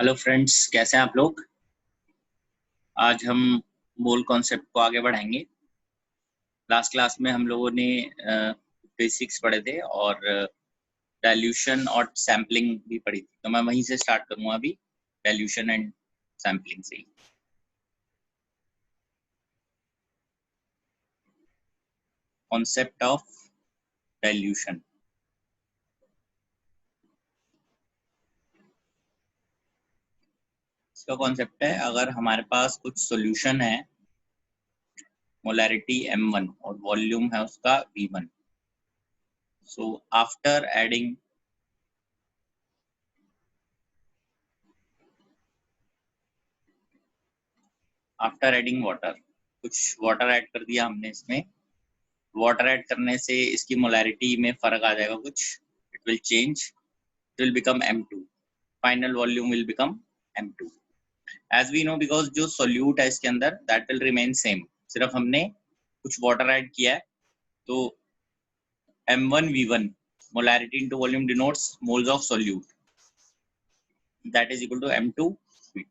Hello friends, कैसे हैं आप लोग। आज हम मोल कॉन्सेप्ट को आगे बढ़ाएंगे। लास्ट क्लास में हम लोगों ने बेसिक्स पढ़े थे और डाइल्यूशन और सैम्पलिंग भी पढ़ी थी, तो मैं वहीं से स्टार्ट करूंगा अभी, डाइल्यूशन एंड सैम्पलिंग से ही। Concept of dilution. इसका कॉन्सेप्ट है, अगर हमारे पास कुछ सॉल्यूशन है, मोलैरिटी m1 और वॉल्यूम है उसका v1, so after adding water, कुछ वाटर ऐड कर दिया हमने इसमें। वाटर ऐड करने से इसकी मोलैरिटी में फर्क आ जाएगा कुछ, it will change, it will become m2, final volume will become m2 as we know, because जो सोल्यूट है इसके अंदर दैट विल रिमेन सेम, सिर्फ हमने कुछ वाटर ऐड किया है। तो m1 v1 molarity into volume denotes moles of solute, that is equal to m2 v2,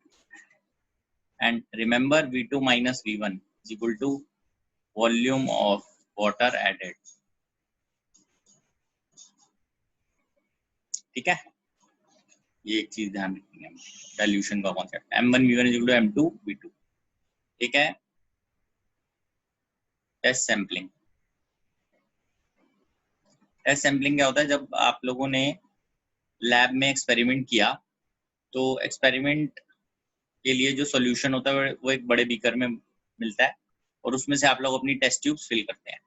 and remember v2 minus v1 is equal to volume of water added। ठीक है, ये एक चीज ध्यान रखेंगे हम, डाइल्यूशन का concept m1 v1 is equal to m2 v2। ठीक है, टेस्ट सैम्पलिंग। टेस्ट सैम्पलिंग क्या होता है, जब आप लोगों ने लैब में एक्सपेरिमेंट किया तो एक्सपेरिमेंट के लिए जो सॉल्यूशन होता है वो एक बड़े बीकर में मिलता है और उसमें से आप लोग अपनी टेस्ट ट्यूब्स फिल करते हैं।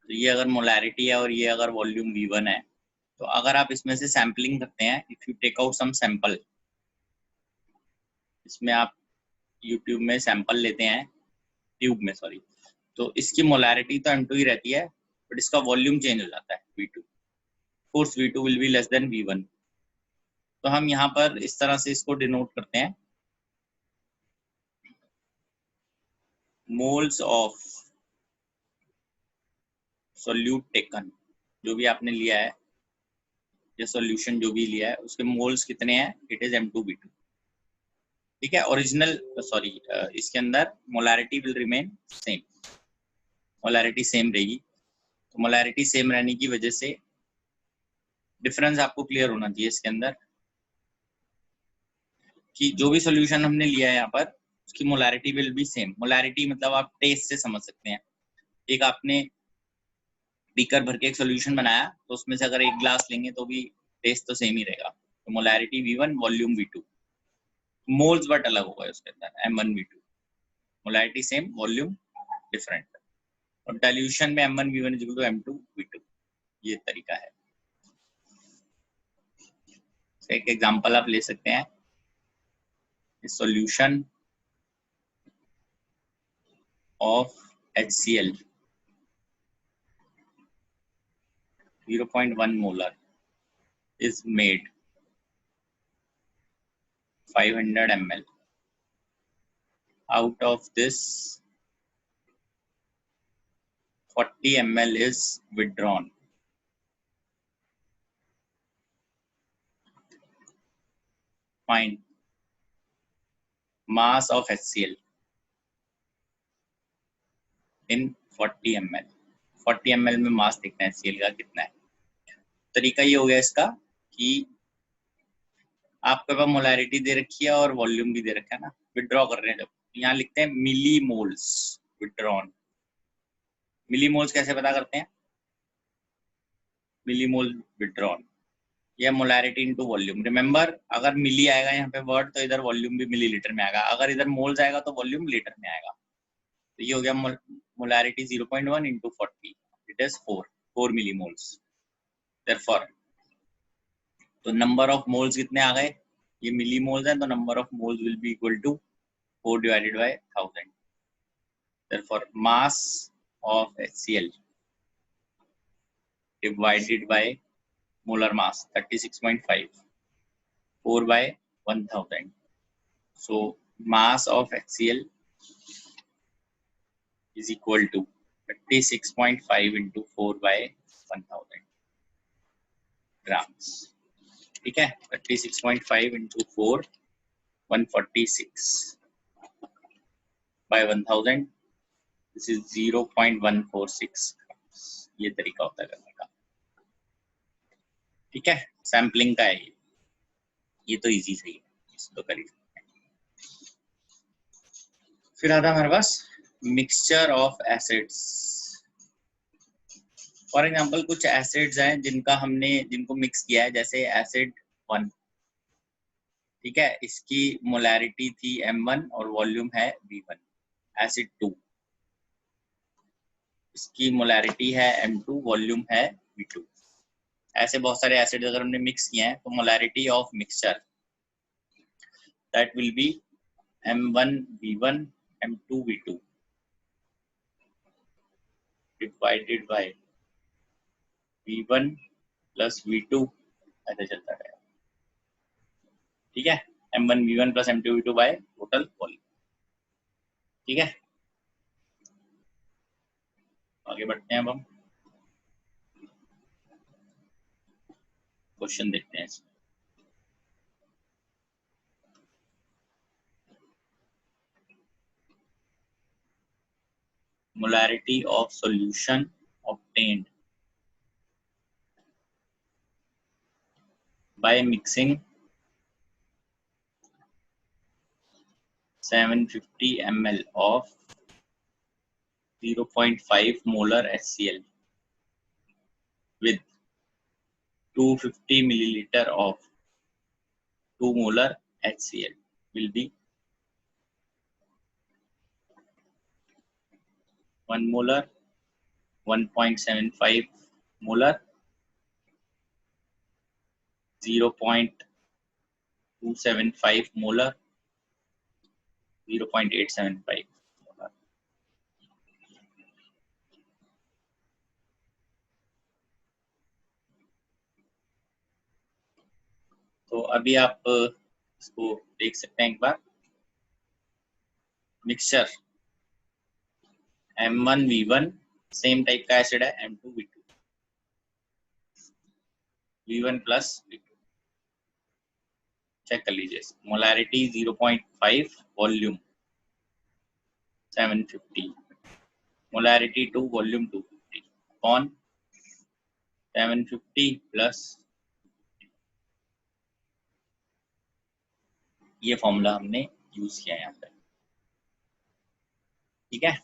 तो ये अगर मोलैरिटी है और ये अगर वॉल्यूम v1 है, तो अगर आप इसमें से सैम्पलिंग करते हैं, if you take out some sample, इसमें आप यूट्यूब में सैंपल लेते हैं, ट्यूब में सॉरी, तो इसकी मोलैरिटी तो m2 ही रहती है, बट इसका वॉल्यूम चेंज हो जाता है v2, course v2 will be less than v1। तो हम यहाँ पर इस तरह से इसको डिनोट करते हैं, मोल्स ऑफ सोल्यूट टेकन, जो भी आपने लिया है या सॉल्यूशन जो भी लिया है उसके मोल्स कितने हैं, इट इज m2v2। ठीक है, ओरिजिनल सॉरी इसके अंदर molarity will remain same, molarity same रहेगी। तो मोलैरिटी सेम रहने की वजह से डिफरेंस आपको क्लियर होना चाहिए इसके अंदर, कि जो भी सॉल्यूशन हमने लिया है यहाँ पर उसकी molarity will be same. Molarity मतलब आप टेस्ट से समझ सकते हैं, एक आपने बीकर भर के एक सॉल्यूशन बनाया तो उसमें से अगर एक ग्लास लेंगे तो भी टेस्ट तो सेम ही रहेगा। तो molarity v1 volume v2, moles but अलग होगा उसके अंदर m1 v2, molarity same volume different. और डाइल्यूशन में m1 v1 is equal to m2 v2, ये तरीका है। एक एग्जांपल आप ले सकते हैं, solution of HCl 0.1 molar is made 500 ml. Out of this 40 ml is withdrawn. Find mass of HCl in 40 ml। 40 ml में मास देखना है HCl का कितना है। तरीका ये हो गया इसका कि आपके पास मोलैरिटी दे रखी है और वॉल्यूम भी दे रखा है ना, विड्रॉ कर रहे हैं, जब यहाँ लिखते हैं मिली मोल्स विड्रॉन। मिली मोल्स कैसे पता करते हैं, मिली मोल विड्रॉन या मोलैरिटी इनटू वॉल्यूम। रिमेंबर, अगर मिली आएगा यहाँ पे वर्ड तो इधर वॉल्यूम भी मिलीलीटर में आएगा, अगर इधर मोल्स आएगा तो वॉल्यूम लीटर में आएगा। तो ये हो गया molarity 0.1 into 40, it is 4 millimoles. Therefore तो नंबर ऑफ मोल्स कितने आ गए, ये मिलीमोल्स हैं, तो number of moles will be equal to 4 divided by 1000। Therefore mass of HCl divided by molar mass 36.5, 4 by 1000, so mass of HCl is equal to 36.5 into 4 by 1000 grams। ठीक है, 36.5 into 4 146 by 1000, this is 0.146। ये तरीका होता है करने का। ठीक है, सैम्पलिंग का है ये तो इजी सही है, इसको कर ही सकते हैं। फिर आता है हमारे पास mixture of acids. For example कुछ एसिड्स हैं जिनको मिक्स किया है, जैसे एसिड 1, ठीक है, इसकी मोलैरिटी थी m1 और वॉल्यूम है v1। एसिड 2, इसकी मोलैरिटी है m2, वॉल्यूम है v2। ऐसे बहुत सारे एसिड अगर हमने मिक्स किए हैं तो molarity of mixture that will be m1 v1 m2 v2 divided by v1 plus v2, ऐसे चलता रहेगा। ठीक है, m1 v1 plus m2 v2 by total volume. ठीक है, आगे बढ़ते हैं। अब हम क्वेश्चन देखते हैं। molarity of solution obtained by mixing 750 ml of 0.5 molar HCl with 250 milliliter of 2 molar HCl will be 1 molar, 1.75 molar, 0.275 molar, 0.875 molar। तो अभी आप इसको देख सकते हैं एक बार। Mixture m1 v1 same type का एसिड है, m2 v2, v1 plus v2। Check कर लीजिए, molarity 0.5, volume 750, molarity 2, volume 250 upon 750 plus ये फॉर्मूला हमने यूज किया यहाँ पे। ठीक है,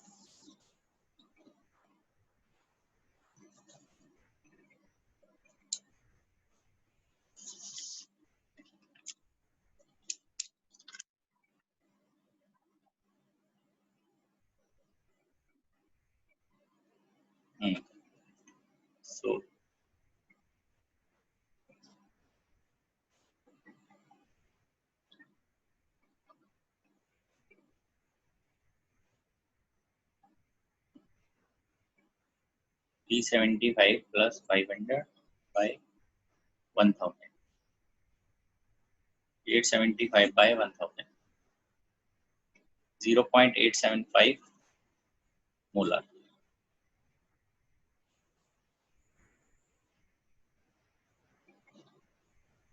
so P75 plus 500 by 1000, 875 by 1000, 0.875 molar.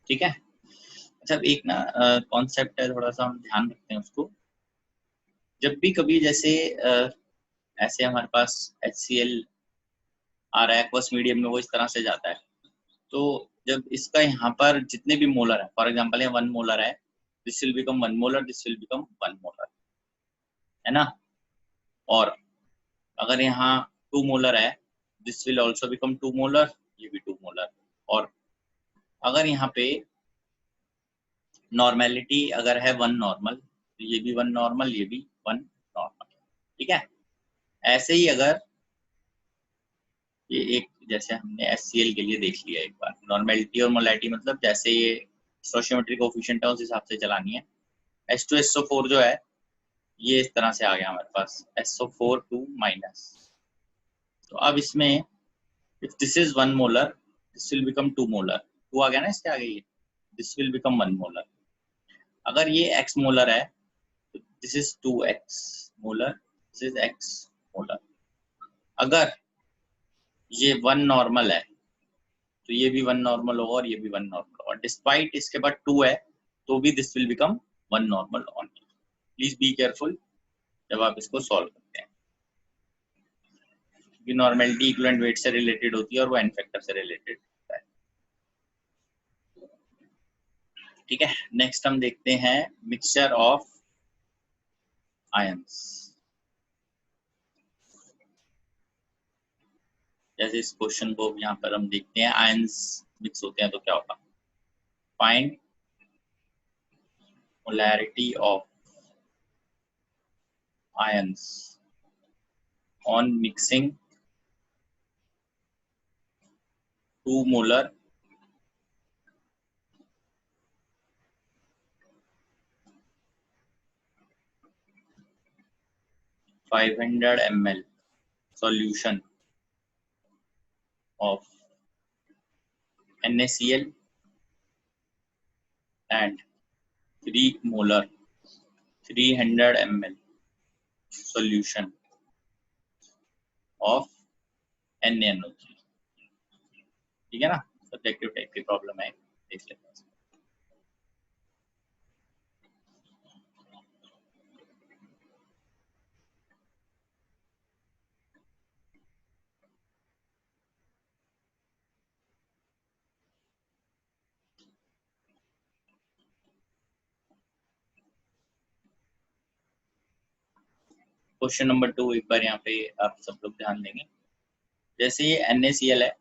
ठीक है, अच्छा एक ना कॉन्सेप्ट है, थोड़ा सा हम ध्यान रखते हैं उसको। जब भी कभी जैसे ऐसे हमारे पास HCl आ रहा है एक्वस मीडियम में, वो इस तरह से जाता है, तो जब इसका यहाँ पर जितने भी मोलर है, फॉर एग्जांपल ये 1 मोलर है, this will become 1 molar, this will become 1 molar, है ना। और अगर यहाँ 2 मोलर है, this will also become 2 molar, ये भी 2 मोलर। और अगर यहाँ पे नॉर्मेलिटी अगर है 1 नॉर्मल, तो ये भी 1 नॉर्मल, ये भी 1 नॉर्मल। ठीक है, ऐसे ही अगर ये एक जैसे हमने HCl के लिए देख लिया एक बार, नॉर्मेलिटी और मोलैरिटी मतलब जैसे ये स्टोइचियोमेट्री कोएफिशिएंट है उस हिसाब से चलानी है। H2SO4 जो है ये इस तरह से आ गया हमारे पास, SO4 2 माइनस। तो अब इसमें if this is 1 molar, this will become 2 molar, 2 आ गया ना इसके आगे, ये दिस विल बिकम 1 मोलर। अगर ये x मोलर है तो this is 2x molar, this is x molar. अगर ये 1 नॉर्मल है तो ये भी 1 नॉर्मल होगा और ये भी 1 नॉर्मल होगा। डिस्पाइट इसके बाद 2 है तो भी this will become 1 normal only. Please be careful जब आप इसको सॉल्व करते हैं, क्योंकि नॉर्मेलिटी इक्विवेलेंट वेट से रिलेटेड होती है और वो एन फैक्टर से रिलेटेड होता है। ठीक है, नेक्स्ट हम देखते हैं मिक्सचर ऑफ आयंस। जैसे इस क्वेश्चन को यहाँ पर हम देखते हैं, आयंस मिक्स होते हैं तो क्या होगा। Find molarity of ions on mixing 2 molar ml solution of NaCl and 3 molar 300 ml solution of NaNO3। ठीक है ना, सब्जेक्टिव टाइप की प्रॉब्लम है, देख लेते हैं। क्वेश्चन नंबर 2 एक बार यहाँ पे आप सब लोग ध्यान देंगे। जैसे ये NaCl है,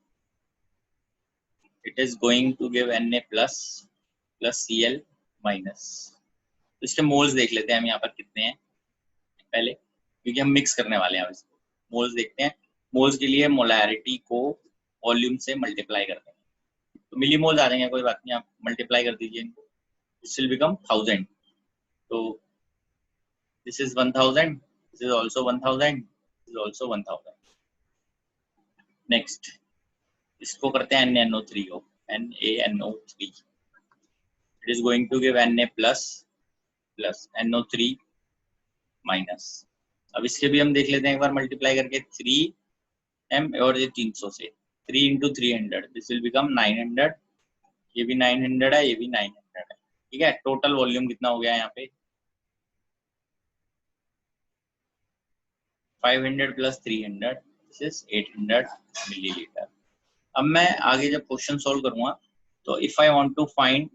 it is going to give Na plus Cl minus. तो इसके मोल्स देख लेते हैं हम यहाँ पर कितने हैं पहले, क्योंकि हम मिक्स करने वाले हैं। इसको मोल्स देखते हैं। मोल्स के लिए मोलैरिटी को वॉल्यूम से मल्टीप्लाई करते हैं, तो मिली मोल्स आ जाएंगे, कोई बात नहीं, आप मल्टीप्लाई कर दीजिए इनको, दिस विल बिकम 1000। तो this is 1000, this is also 1000, this is also 1000। Next इसको करते हैं NaNO3 को, NaNO3, it is going to give Na plus NO3 minus. अब इसके भी हम देख लेते हैं एक बार मल्टीप्लाई करके, 3m और ये 300 से 3 into 300, दिस विल बिकम 900। ये भी 900 है, ये भी 900 है। ठीक है, टोटल वॉल्यूम कितना हो गया यहाँ पे, 500 प्लस 300, दिस इज 800 मिलीलीटर। अब मैं आगे जब क्वेश्चन सॉल्व करूंगा तो if I want to find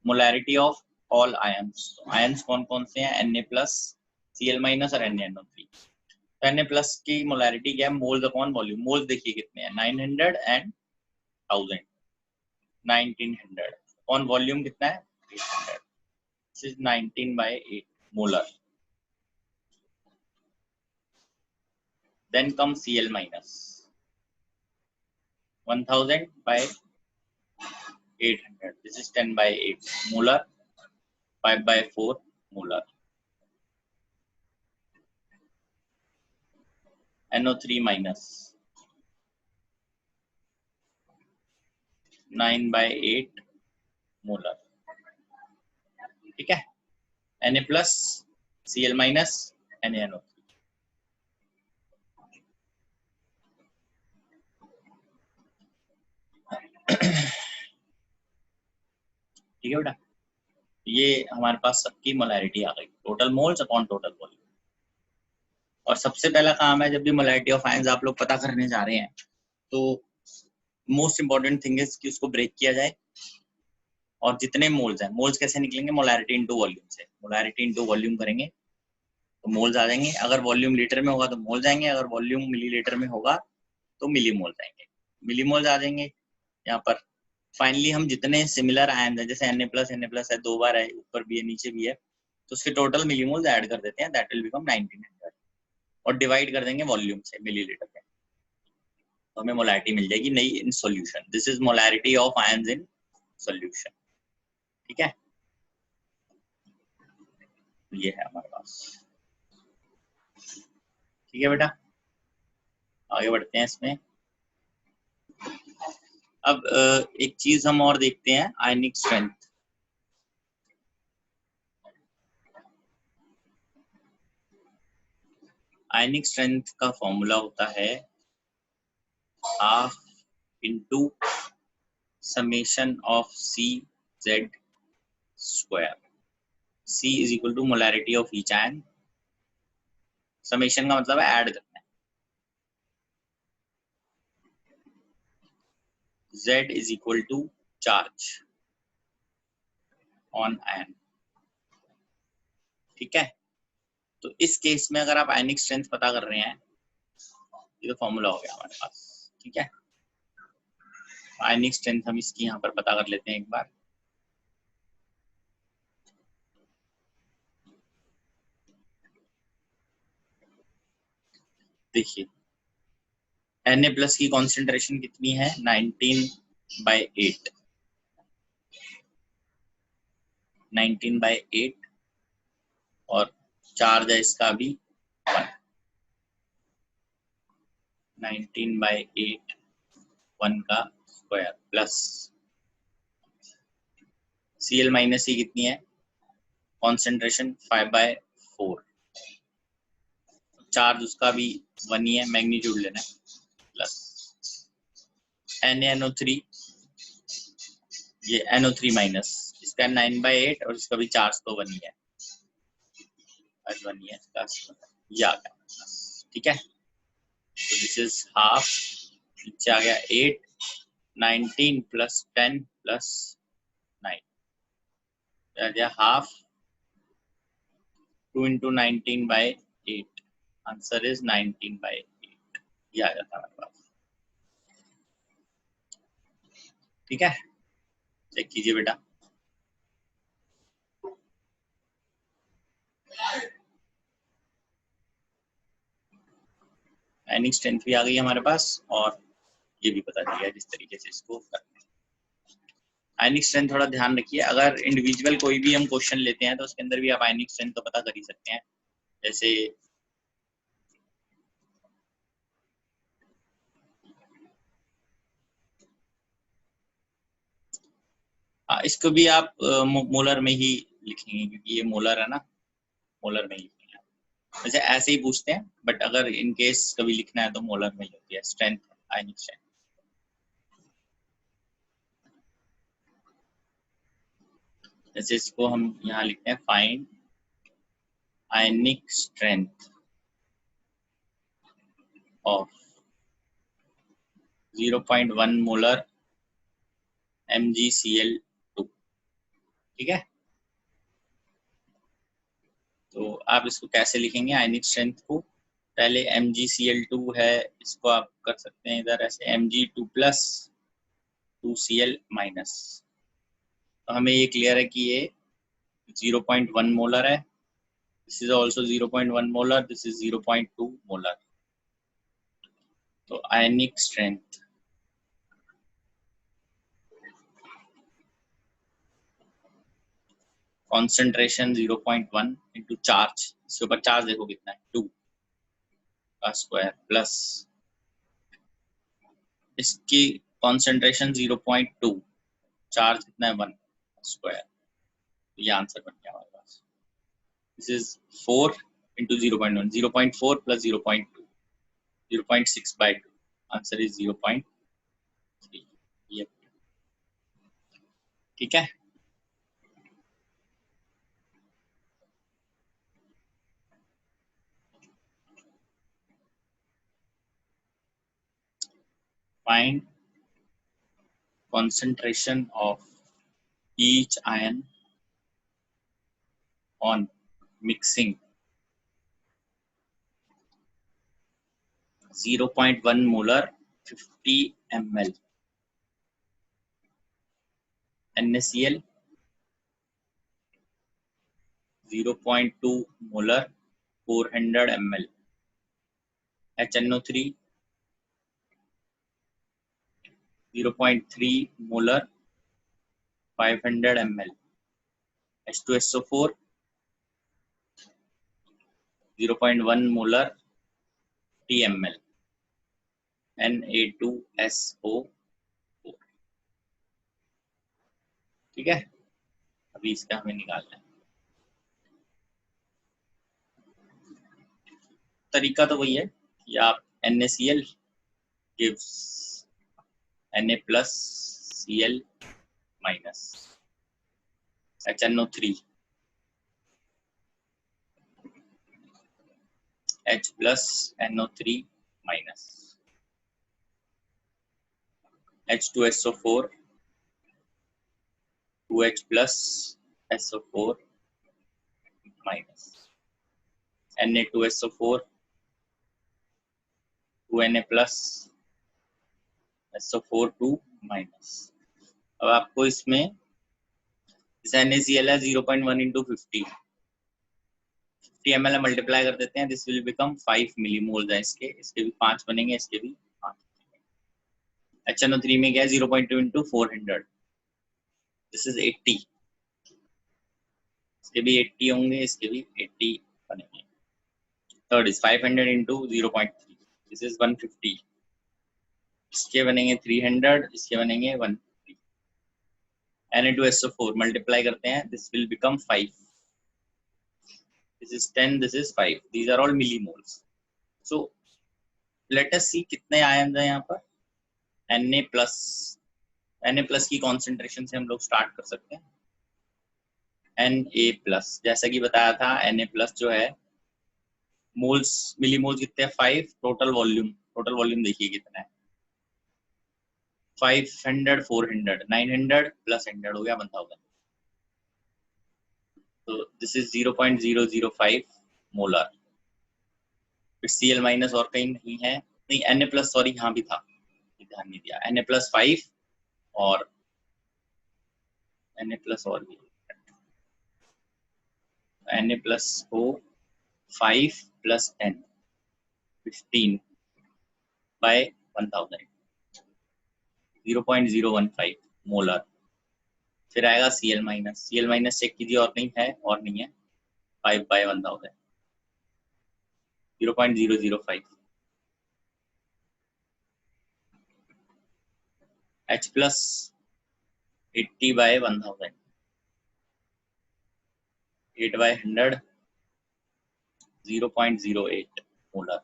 molarity of all ions, तो आयंस कौन कौन से हैं, Na प्लस Cl माइनस और NaNO3। तो Na प्लस की मोलैरिटी क्या है, मोल्स अपॉन वॉल्यूम। मोल्स देखिए कितने हैं, 900 एंड 1000, 1900 अपॉन वॉल्यूम कितना है, 800, this is 19/8 molar. Then come Cl minus 1000/800, this is 10/8 molar, 5/4 molar। NO3 minus 9/8 molar। ठीक है, Na plus Cl minus NaNO3। ठीक है बेटा, ये हमारे पास सबकी मोलैरिटी आ गई, total moles upon total volume. और सबसे पहला काम है जब भी मोलैरिटी ऑफ आयंस आप लोग पता करने जा रहे हैं, तो मोस्ट इंपॉर्टेंट थिंग इज कि उसको ब्रेक किया जाए, और जितने मोल्स हैं, मोल्स कैसे निकलेंगे, मोलैरिटी इनटू वॉल्यूम से। मोलैरिटी इनटू वॉल्यूम करेंगे तो मोल्स आ जाएंगे। अगर वॉल्यूम लीटर में होगा तो मोल्स आएंगे, अगर वॉल्यूम मिलीलीटर में होगा तो मिलीमोल्स आएंगे। मिलीमोल्स आ जाएंगे यहाँ पर। फाइनली हम जितने सिमिलर आयंस है, जैसे Na प्लस है, 2 बार है, ऊपर भी है नीचे भी है, तो उसके टोटल मिलीमोल्स ऐड कर देते हैं, दैट विल बिकम 1900, और डिवाइड कर देंगे वॉल्यूम से मिलीलीटर में, तो हमें मोलैरिटी मिल जाएगी नई in solution. This is molarity of ions in solution. ठीक है, ये है हमारे पास। ठीक है बेटा, आगे बढ़ते हैं इसमें। अब एक चीज हम और देखते हैं, आयनिक स्ट्रेंथ। आयनिक स्ट्रेंथ का फॉर्मूला होता है 12 into summation of C Z square. C is equal to molarity of each ion. Summation का मतलब है ऐड करना है. Z is equal to charge on ion. ठीक है. तो इस केस में अगर आप आयनिक स्ट्रेंथ पता कर रहे हैं, ये तो फॉर्मूला हो गया हमारे पास. ठीक है. आयनिक स्ट्रेंथ हम इसकी यहाँ पर पता कर लेते हैं एक बार. देखिए Na+ की कॉन्सेंट्रेशन कितनी है? 19/8. 19/8 और चार्ज है इसका भी 1. 19/8 1 का स्क्वायर प्लस Cl- कितनी है? कॉन्सेंट्रेशन 5/4. चार्ज उसका भी 1 ही है, मैग्नीट्यूड लेना है, प्लस NaNO3, ये NO3 माइनस, इसका 9/8 और इसका भी चार्ज तो 1 ही है, 1 ही है इसका, ये आ गया. ठीक है. तो दिस इज हाफ, नीचे आ गया 8, 19 प्लस 10 प्लस 9, आ गया हाफ. 2 into 19/8, answer is 19/8. ये आ जाता है हमारे पास. ठीक है. चेक कीजिए बेटा. आयनिक स्ट्रेंथ भी आ गई हमारे पास और ये भी पता चल गया जिस तरीके से इसको करना है. आयनिक स्ट्रेंथ थोड़ा ध्यान रखिए, अगर इंडिविजुअल कोई भी हम क्वेश्चन लेते हैं तो उसके अंदर भी आप आयनिक स्ट्रेंथ तो पता कर ही सकते हैं. जैसे इसको भी आप मोलर में ही लिखेंगे क्योंकि ये मोलर है ना, मोलर में ही लिखेंगे. वैसे ऐसे ही पूछते हैं, बट अगर इन केस कभी लिखना है तो मोलर में ही होती है स्ट्रेंथ, आयनिक स्ट्रेंथ. जैसे इसको हम यहाँ लिखते हैं, find ionic strength of 0.1 molar MgCl2. ठीक है. तो आप इसको कैसे लिखेंगे आयनिक स्ट्रेंथ को? पहले MgCl2 है, इसको आप कर सकते हैं इधर ऐसे Mg2+ 2Cl-. तो हमें ये क्लियर है कि ये 0.1 मोलर है. This is also 0.1 molar, this is 0.2 molar. तो ionic strength concentration 0.1 into charge, इसके ऊपर चार्ज देखो कितना है, 2 का स्क्वायर प्लस इसकी कॉन्सेंट्रेशन 0.2, चार्ज कितना है 1 स्क्वायर. ये आंसर बन गया हमारे पास. This is 4 into 0.1, 0.4 plus 0.2, 0.6/2. Answer is 0.3. ये ठीक है. Find concentration of each ion on mixing 0.1 molar 50 ml NaCl, 0.2 molar 400 ml HNO3, 0.3 molar 500 ml H2SO4, 0.1 molar TmL Na2SO4. ठीक है. अभी इसका हमें निकालना है. तरीका तो वही है कि आप NaCl gives Na+ Cl minus HNO3 H plus NO3 minus H2SO4 2H plus SO4 minus Na2SO4 2Na plus SO4 2 minus. अब आपको इसमें NaCl है 0.1 इंटू 50 ml मल्टीप्लाई कर देते हैं, दिस विल बिकम 5 मिलीमोल्स है इसके भी 5 बनेंगे, इसके भी 5। HNO3 में क्या है 0.2 इंटू 400, दिस इज 80, इसके भी 80 होंगे, इसके भी 80 बनेंगे। Third is 500 into 0.3, this is 150, इसके बनेंगे 300, इसके बनेंगे 150। Na2SO4 मल्टीप्लाई करते हैं, this will become 5, this is 10, this is 5, these are all millimoles. So let us see कितने आयन है यहाँ पर। Na plus की कॉन्सेंट्रेशन से हम लोग स्टार्ट कर सकते हैं। Na plus जैसा कि बताया था, Na plus जो है मोल्स मिलीमोल्स कितने हैं 5, टोटल वॉल्यूम देखिए कितना है 500 400 900 प्लस 100 हो गया 1000, तो दिस इज 0.005 मोलर। फिर Cl माइनस और कहीं नहीं है, नहीं Na प्लस सॉरी यहाँ भी था, ध्यान नहीं दिया, Na प्लस 5 और Na प्लस और भी Na प्लस को 5 प्लस 10 15 बाय 1000 0.015 मोलर। फिर आएगा Cl माइनस चेक कीजिए, और नहीं है 5 by 1000 0.005। H plus 80 by 1000 8 by 100 0.08 molar.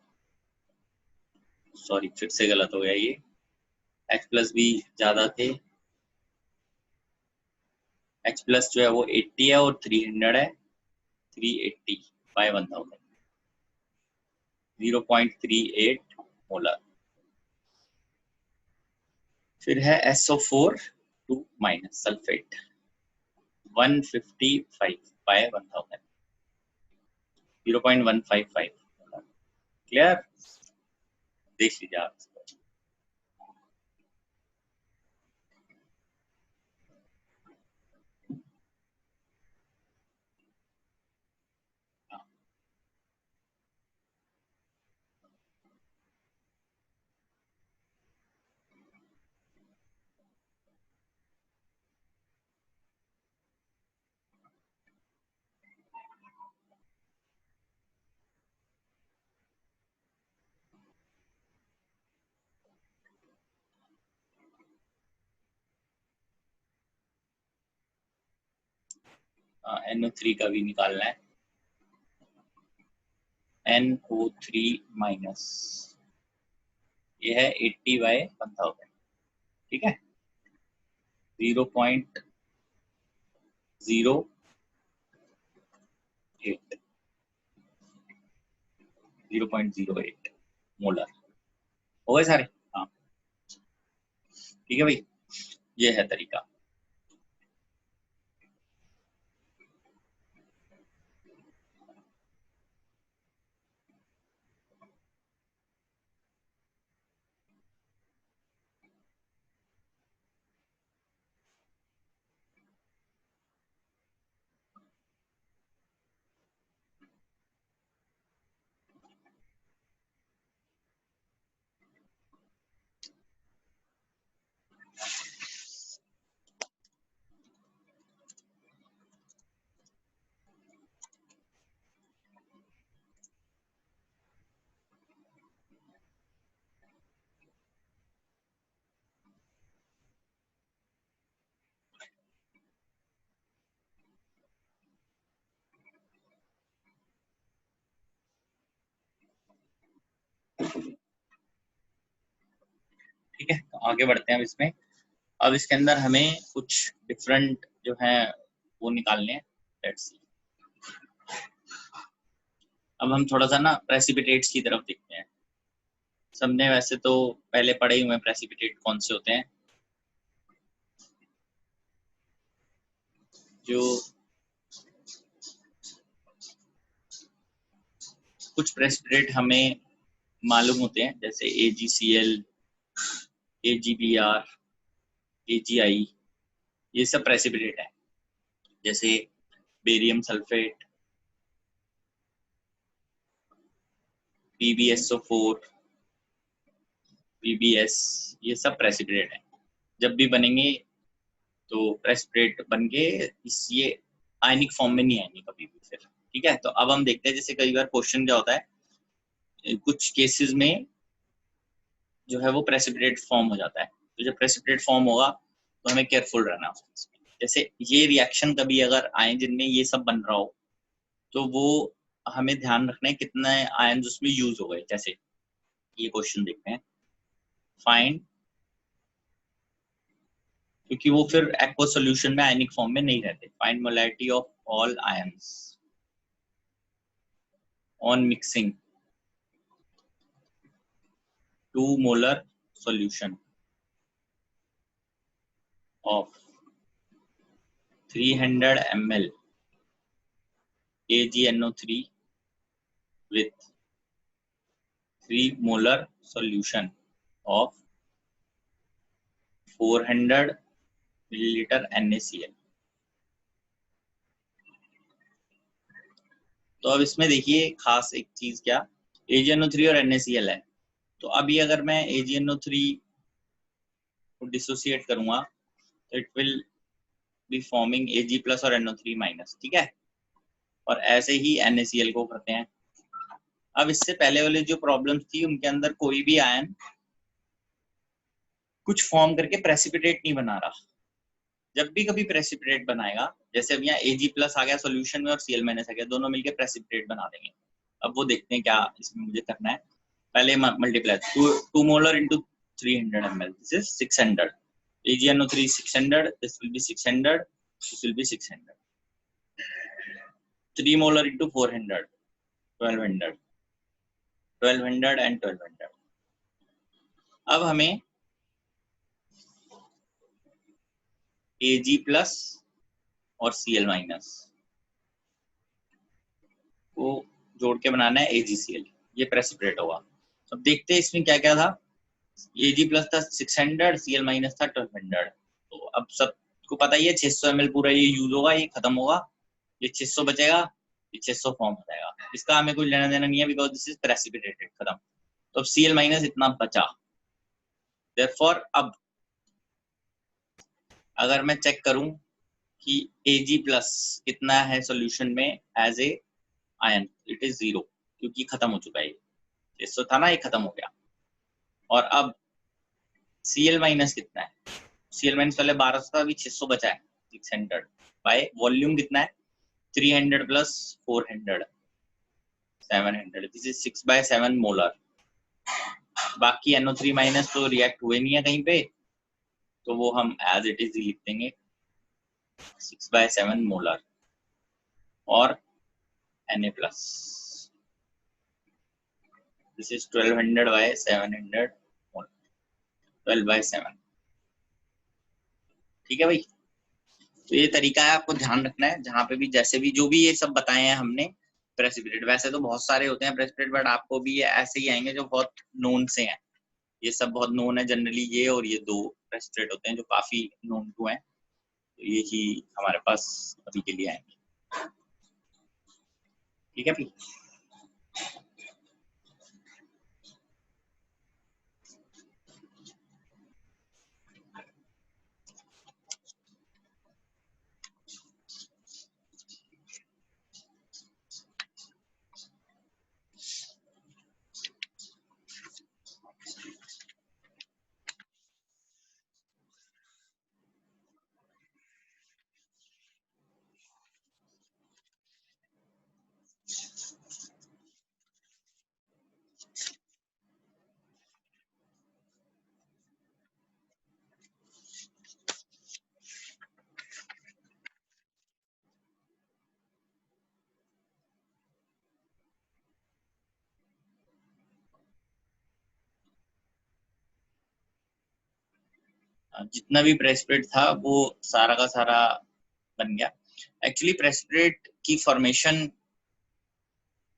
Sorry फिर से गलत हो गया ये, H प्लस भी ज्यादा थे, H प्लस जो है वो 80 है और 300 है, 380 बाय 1000 0.38 मोलर। फिर है SO4 2 minus sulphate 155 by 1000 0.155 molar. Clear, देख लीजिए आप। NO3 का भी निकालना है, NO3 माइनस ये है 80 बाय 1000, ठीक है 0.08 0.08 मोलर हो गए सारे। हाँ ठीक है भाई, ये है तरीका। ठीक है, तो आगे बढ़ते हैं अब इसमें। अब इसके अंदर हमें कुछ डिफरेंट जो है वो निकालने हैं। Let's see. अब हम थोड़ा सा ना प्रेसिपिटेट्स की तरफ देखते हैं। सबने वैसे तो पहले पढ़े ही हुए हैं प्रेसिपिटेट कौन से होते हैं। जो कुछ प्रेसिपिटेट हमें मालूम होते हैं, जैसे AgCl, AgBr, AgI, ये सब प्रेसिपिटेट है। जैसे बेरियम सल्फेट, PbSO4, PbS, ये सब प्रेसिपिटेट है। जब भी बनेंगे तो प्रेसिपिटेट बन के ये आयनिक फॉर्म में नहीं आएंगे कभी भी फिर। ठीक है, तो अब हम देखते हैं जैसे कई बार क्वेश्चन क्या होता है, कुछ केसेस में जो है वो प्रेसिपिटेट फॉर्म हो जाता है। तो जब प्रेसिपिटेट फॉर्म होगा तो हमें केयरफुल रहना है। जैसे ये रिएक्शन कभी अगर आए जिनमें ये सब बन रहा हो, तो वो हमें ध्यान रखना है कितने आयन उसमें यूज हो गए। जैसे ये क्वेश्चन देखते हैं, फाइंड, क्योंकि वो फिर एक्वस सॉल्यूशन में आयनिक फॉर्म में नहीं रहते। Find molarity of all ions on mixing 2 molar solution of 300 ml AgNO3 with 3 molar solution of 400 milliliter NaCl। तो अब इसमें देखिए खास एक चीज क्या, AgNO3 और NaCl है। तो अभी अगर मैं AgNO3 को डिसोसिएट करूंगा तो it will be forming Ag plus और NO3 माइनस। ठीक है, और ऐसे ही NaCl को करते हैं। अब इससे पहले वाली जो प्रॉब्लम्स थी उनके अंदर कोई भी आयन कुछ फॉर्म करके प्रेसिपिटेट नहीं बना रहा। जब भी कभी प्रेसिपिटेट बनाएगा, जैसे अब यहाँ Ag प्लस आ गया सॉल्यूशन में और Cl माइनस आ गया, दोनों मिलके प्रेसिपिटेट बना देंगे। अब वो देखते हैं क्या इसमें मुझे करना है। पहले multiply 2 molar into 300 ml, this is 600। AgNO3 600, this will be 600, this will be 600। 3 molar into 400, 1200, 1200 and 1200। अब हमें Ag प्लस और Cl माइनस को जोड़ के बनाना है AgCl। ये प्रेसिपिटेट होगा। अब देखते हैं इसमें क्या क्या था। Ag प्लस था 600, Cl माइनस था 1200। तो अब सबको पता ही है 600 ml पूरा ये यूज होगा, ये खत्म होगा, ये 600 बचेगा, ये 600 फॉर्म हो जाएगा। इसका हमें कोई लेना देना नहीं है, बिकॉज दिस इज प्रेसिपिटेटेड, खत्म। तो अब Cl माइनस इतना बचा। देयरफॉर अब अगर मैं चेक करूं कि Ag प्लस कितना है सॉल्यूशन में as a ion, it is 0, क्योंकि खत्म हो चुका है। 600 था ना, ये खत्म हो गया। और अब Cl माइनस कितना है, Cl माइनस पहले 1200 था, अभी 600 बचा है। 600 बाय वॉल्यूम कितना है, 300 प्लस 400, 700, दिस इज 6/7 मोलर। बाकी NO3 माइनस तो रिएक्ट हुए नहीं है कहीं पे, तो वो हम एज इट इज ही लिख देंगे 6/7 मोलर। और Na plus, this is 1200/700 molar, 12/7। ठीक है भाई, तो ये तरीका है, आपको ध्यान रखना है जहां पे भी, जैसे भी जो भी ये सब बताए हैं हमने प्रेसिपिटेट। वैसे तो बहुत सारे होते हैं प्रेसिपिटेट, बट आपको भी ये ऐसे ही आएंगे जो बहुत नोन से हैं। ये सब बहुत नोन है जनरली, ये और ये 2 प्रेसिपिटेट होते हैं जो काफी नोन टू हैं। तो ये ही हमारे पास अभी के लिए आएंगे। ठीक है भाई। जितना भी प्रेसिपिटेट था वो सारा का सारा बन गया। एक्चुअली प्रेसिपिटेट की फॉर्मेशन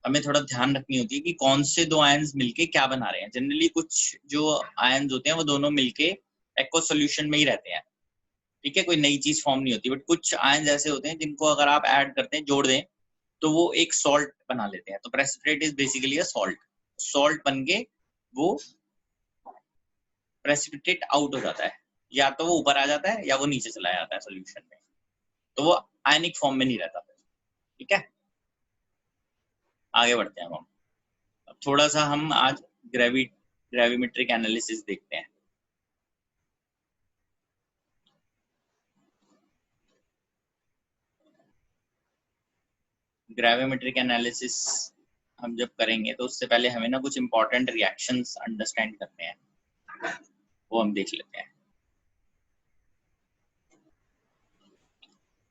हमें थोड़ा ध्यान रखनी होती है कि कौन से दो आयंस मिलके क्या बना रहे हैं। जनरली कुछ जो आयंस होते हैं वो दोनों मिलके एक्वस सॉल्यूशन में ही रहते हैं, ठीक है, कोई नई चीज फॉर्म नहीं होती। बट कुछ आयंस ऐसे होते हैं जिनको अगर आप ऐड करते हैं, जोड़ दें, तो वो एक सॉल्ट बना लेते हैं। तो precipitate is basically a salt. Salt बन के वो प्रेसिपिटेट आउट हो जाता है, या तो वो ऊपर आ जाता है या वो नीचे चला जाता है सोल्यूशन में, तो वो आयनिक फॉर्म में नहीं रहता फिर। ठीक है, आगे बढ़ते हैं हम। अब थोड़ा सा हम आज ग्रेविमेट्रिक एनालिसिस देखते हैं। ग्रेविमेट्रिक एनालिसिस हम जब करेंगे तो उससे पहले हमें ना कुछ इंपॉर्टेंट रिएक्शंस अंडरस्टैंड करने हैं, वो हम देख लेते हैं।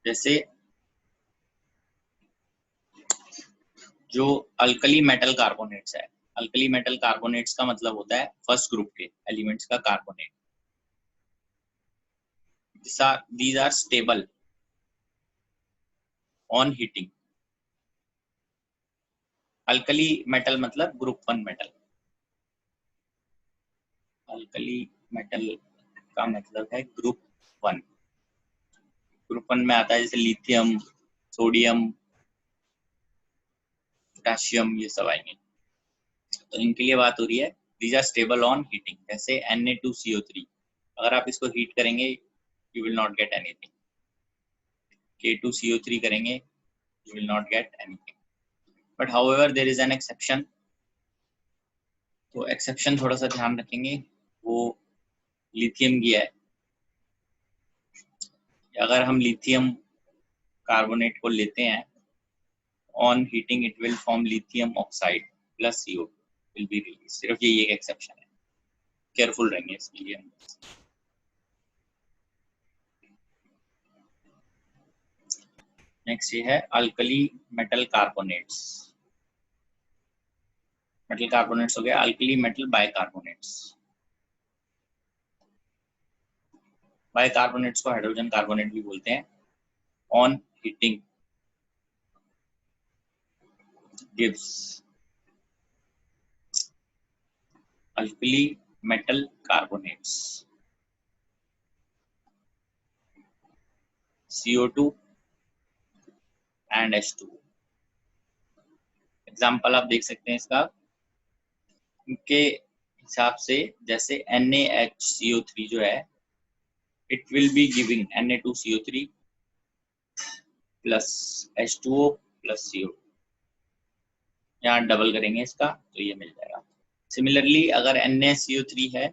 जैसे जो अल्कली मेटल कार्बोनेट्स है, अल्कली मेटल कार्बोनेट्स का मतलब होता है फर्स्ट ग्रुप के एलिमेंट्स का carbonate. these are stable on heating। Alkali metal मतलब ग्रुप 1 मेटल। अल्कली मेटल का मतलब है ग्रुप 1। ग्रुप 1 में आता है जैसे लिथियम, सोडियम, पोटेशियम, ये सब आएंगे। तो इनके लिए बात हो रही है these are stable on heating। जैसे Na2CO3, अगर आप इसको हीट करेंगे you will not get anything। K2CO3 करेंगे you will not get anything। but however there is an exception। तो एक्सेप्शन थोड़ा सा ध्यान रखेंगे, वो लिथियम की है। अगर हम लिथियम कार्बोनेट को लेते हैं, on heating it will form lithium oxide plus CO will be release. सिर्फ ये एक एक्सेप्शन है, केयरफुल रहेंगे इसके लिए। नेक्स्ट ये है alkali metal carbonates. Metal carbonates हो गया अल्कली मेटल बाइकार्बोनेट्स। बाइकार्बोनेट्स को हाइड्रोजन कार्बोनेट भी बोलते हैं। On heating gives alkali metal carbonates CO2 and H2। Example आप देख सकते हैं इसका, इनके हिसाब से जैसे NaHCO3 जो है it will be giving Na2CO3 plus H2O plus CO। यहाँ डबल करेंगे इसका तो ये मिल जाएगा। सिमिलरली अगर NaCO3 है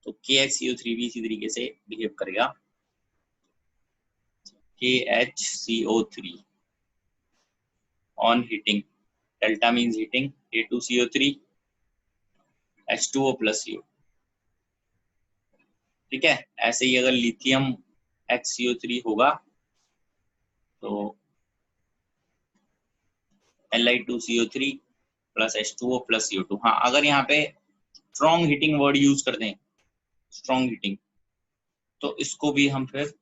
तो KHCO3 भी इसी तरीके से बिहेव करेगा। KHCO3 on heating, delta means heating, K2CO3 H2O plus CO। ठीक है, ऐसे ही अगर लिथियम HCO3 होगा तो Li2CO3 plus H2O plus CO2। हाँ, अगर यहाँ पे स्ट्रॉन्ग हीटिंग वर्ड यूज कर दें, स्ट्रॉन्ग हीटिंग, तो इसको भी हम फिर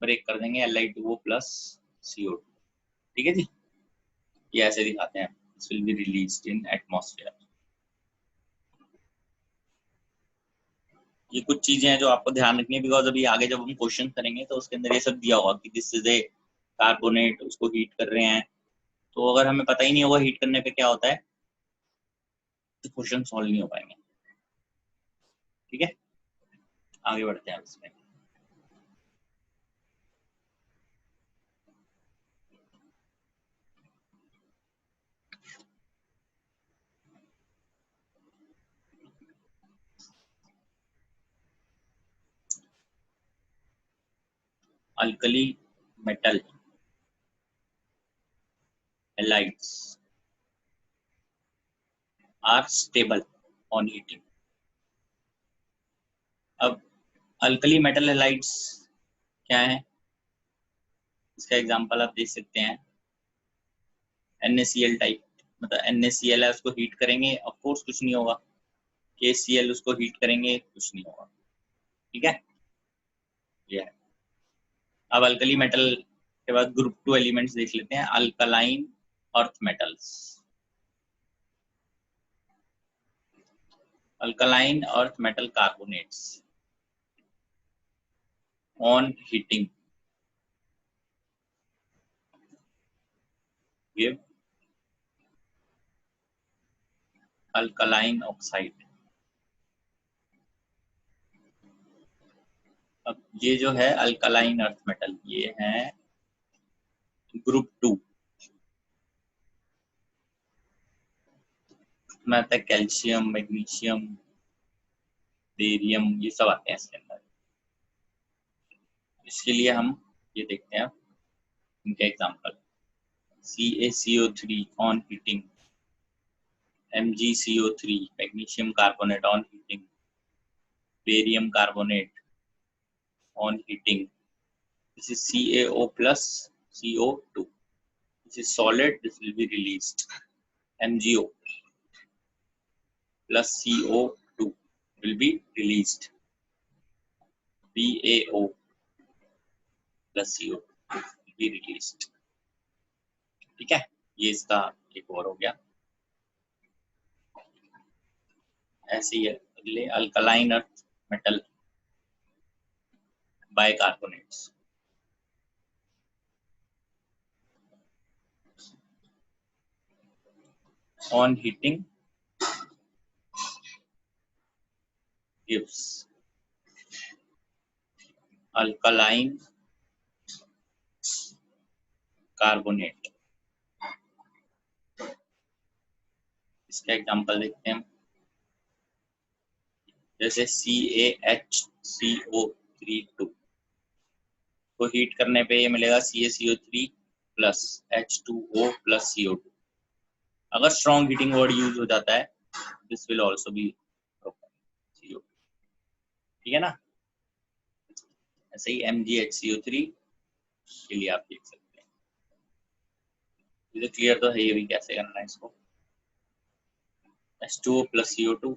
ब्रेक कर देंगे Li2O प्लस CO2। ठीक है जी, ये ऐसे दिखाते हैं, this will be released in atmosphere. ये कुछ चीजें हैं जो आपको ध्यान रखनी है, बिकॉज अभी आगे जब हम क्वेश्चन करेंगे तो उसके अंदर ये सब दिया होगा कि दिस इज ए कार्बोनेट, उसको हीट कर रहे हैं। तो अगर हमें पता ही नहीं होगा हीट करने पे क्या होता है तो क्वेश्चन सॉल्व नहीं हो पाएंगे। ठीक है, आगे बढ़ते हैं इसमें। Alkali metal halides are stable on heating. अब अल्कली मेटल halides क्या है, इसका एग्जांपल आप देख सकते हैं NaCl टाइप। मतलब NaCl है, उसको हीट करेंगे ऑफ कोर्स कुछ नहीं होगा। KCl उसको हीट करेंगे कुछ नहीं होगा। ठीक है, ये है। अब अल्कली मेटल के बाद ग्रुप 2 एलिमेंट्स देख लेते हैं, alkaline earth metals. Alkaline earth metal carbonates on heating give alkaline oxide। अब ये जो है अल्कलाइन अर्थ मेटल, ये है ग्रुप 2 में आता है, कैल्शियम, मैग्नीशियम, बेरियम, ये सब आते हैं इसके अंदर। इसके लिए हम ये देखते हैं इनके example, CaCO3 on heating, MgCO3 magnesium carbonate on heating, barium carbonate on heating, this is CaO plus CO2, this is solid, this will be released, MgO plus CO2 will be released, BaO plus CO2 will be released। ठीक है, ये इसका एक और हो गया। ऐसे ही है अगले, alkaline earth metal bicarbonates. On heating gives alkaline carbonate। इसका एग्जांपल देखते हैं, जैसे CaHCO3 को हीट करने पे ये मिलेगा CaCO3 plus H2O plus CO2। अगर स्ट्रॉन्ग हीटिंग वर्ड यूज हो जाता है, this will also be CO2। ठीक है ना, ऐसे ही MgHCO3 के लिए आप देख सकते हैं। ये क्लियर तो है, ये भी कैसे करना है इसको, H2O प्लस CO2,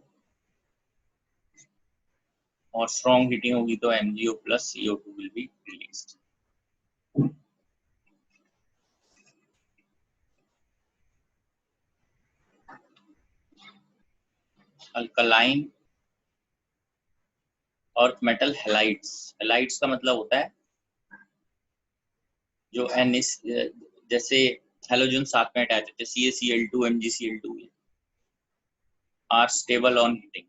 और स्ट्रॉन्ग हीटिंग होगी तो MgO plus CO2 will be released. Alkaline earth metal halides. Halides का मतलब होता है जो जैसे हेलोजन साथ में अटैच होते हैं, CaCl2 MgCl2 are stable on heating.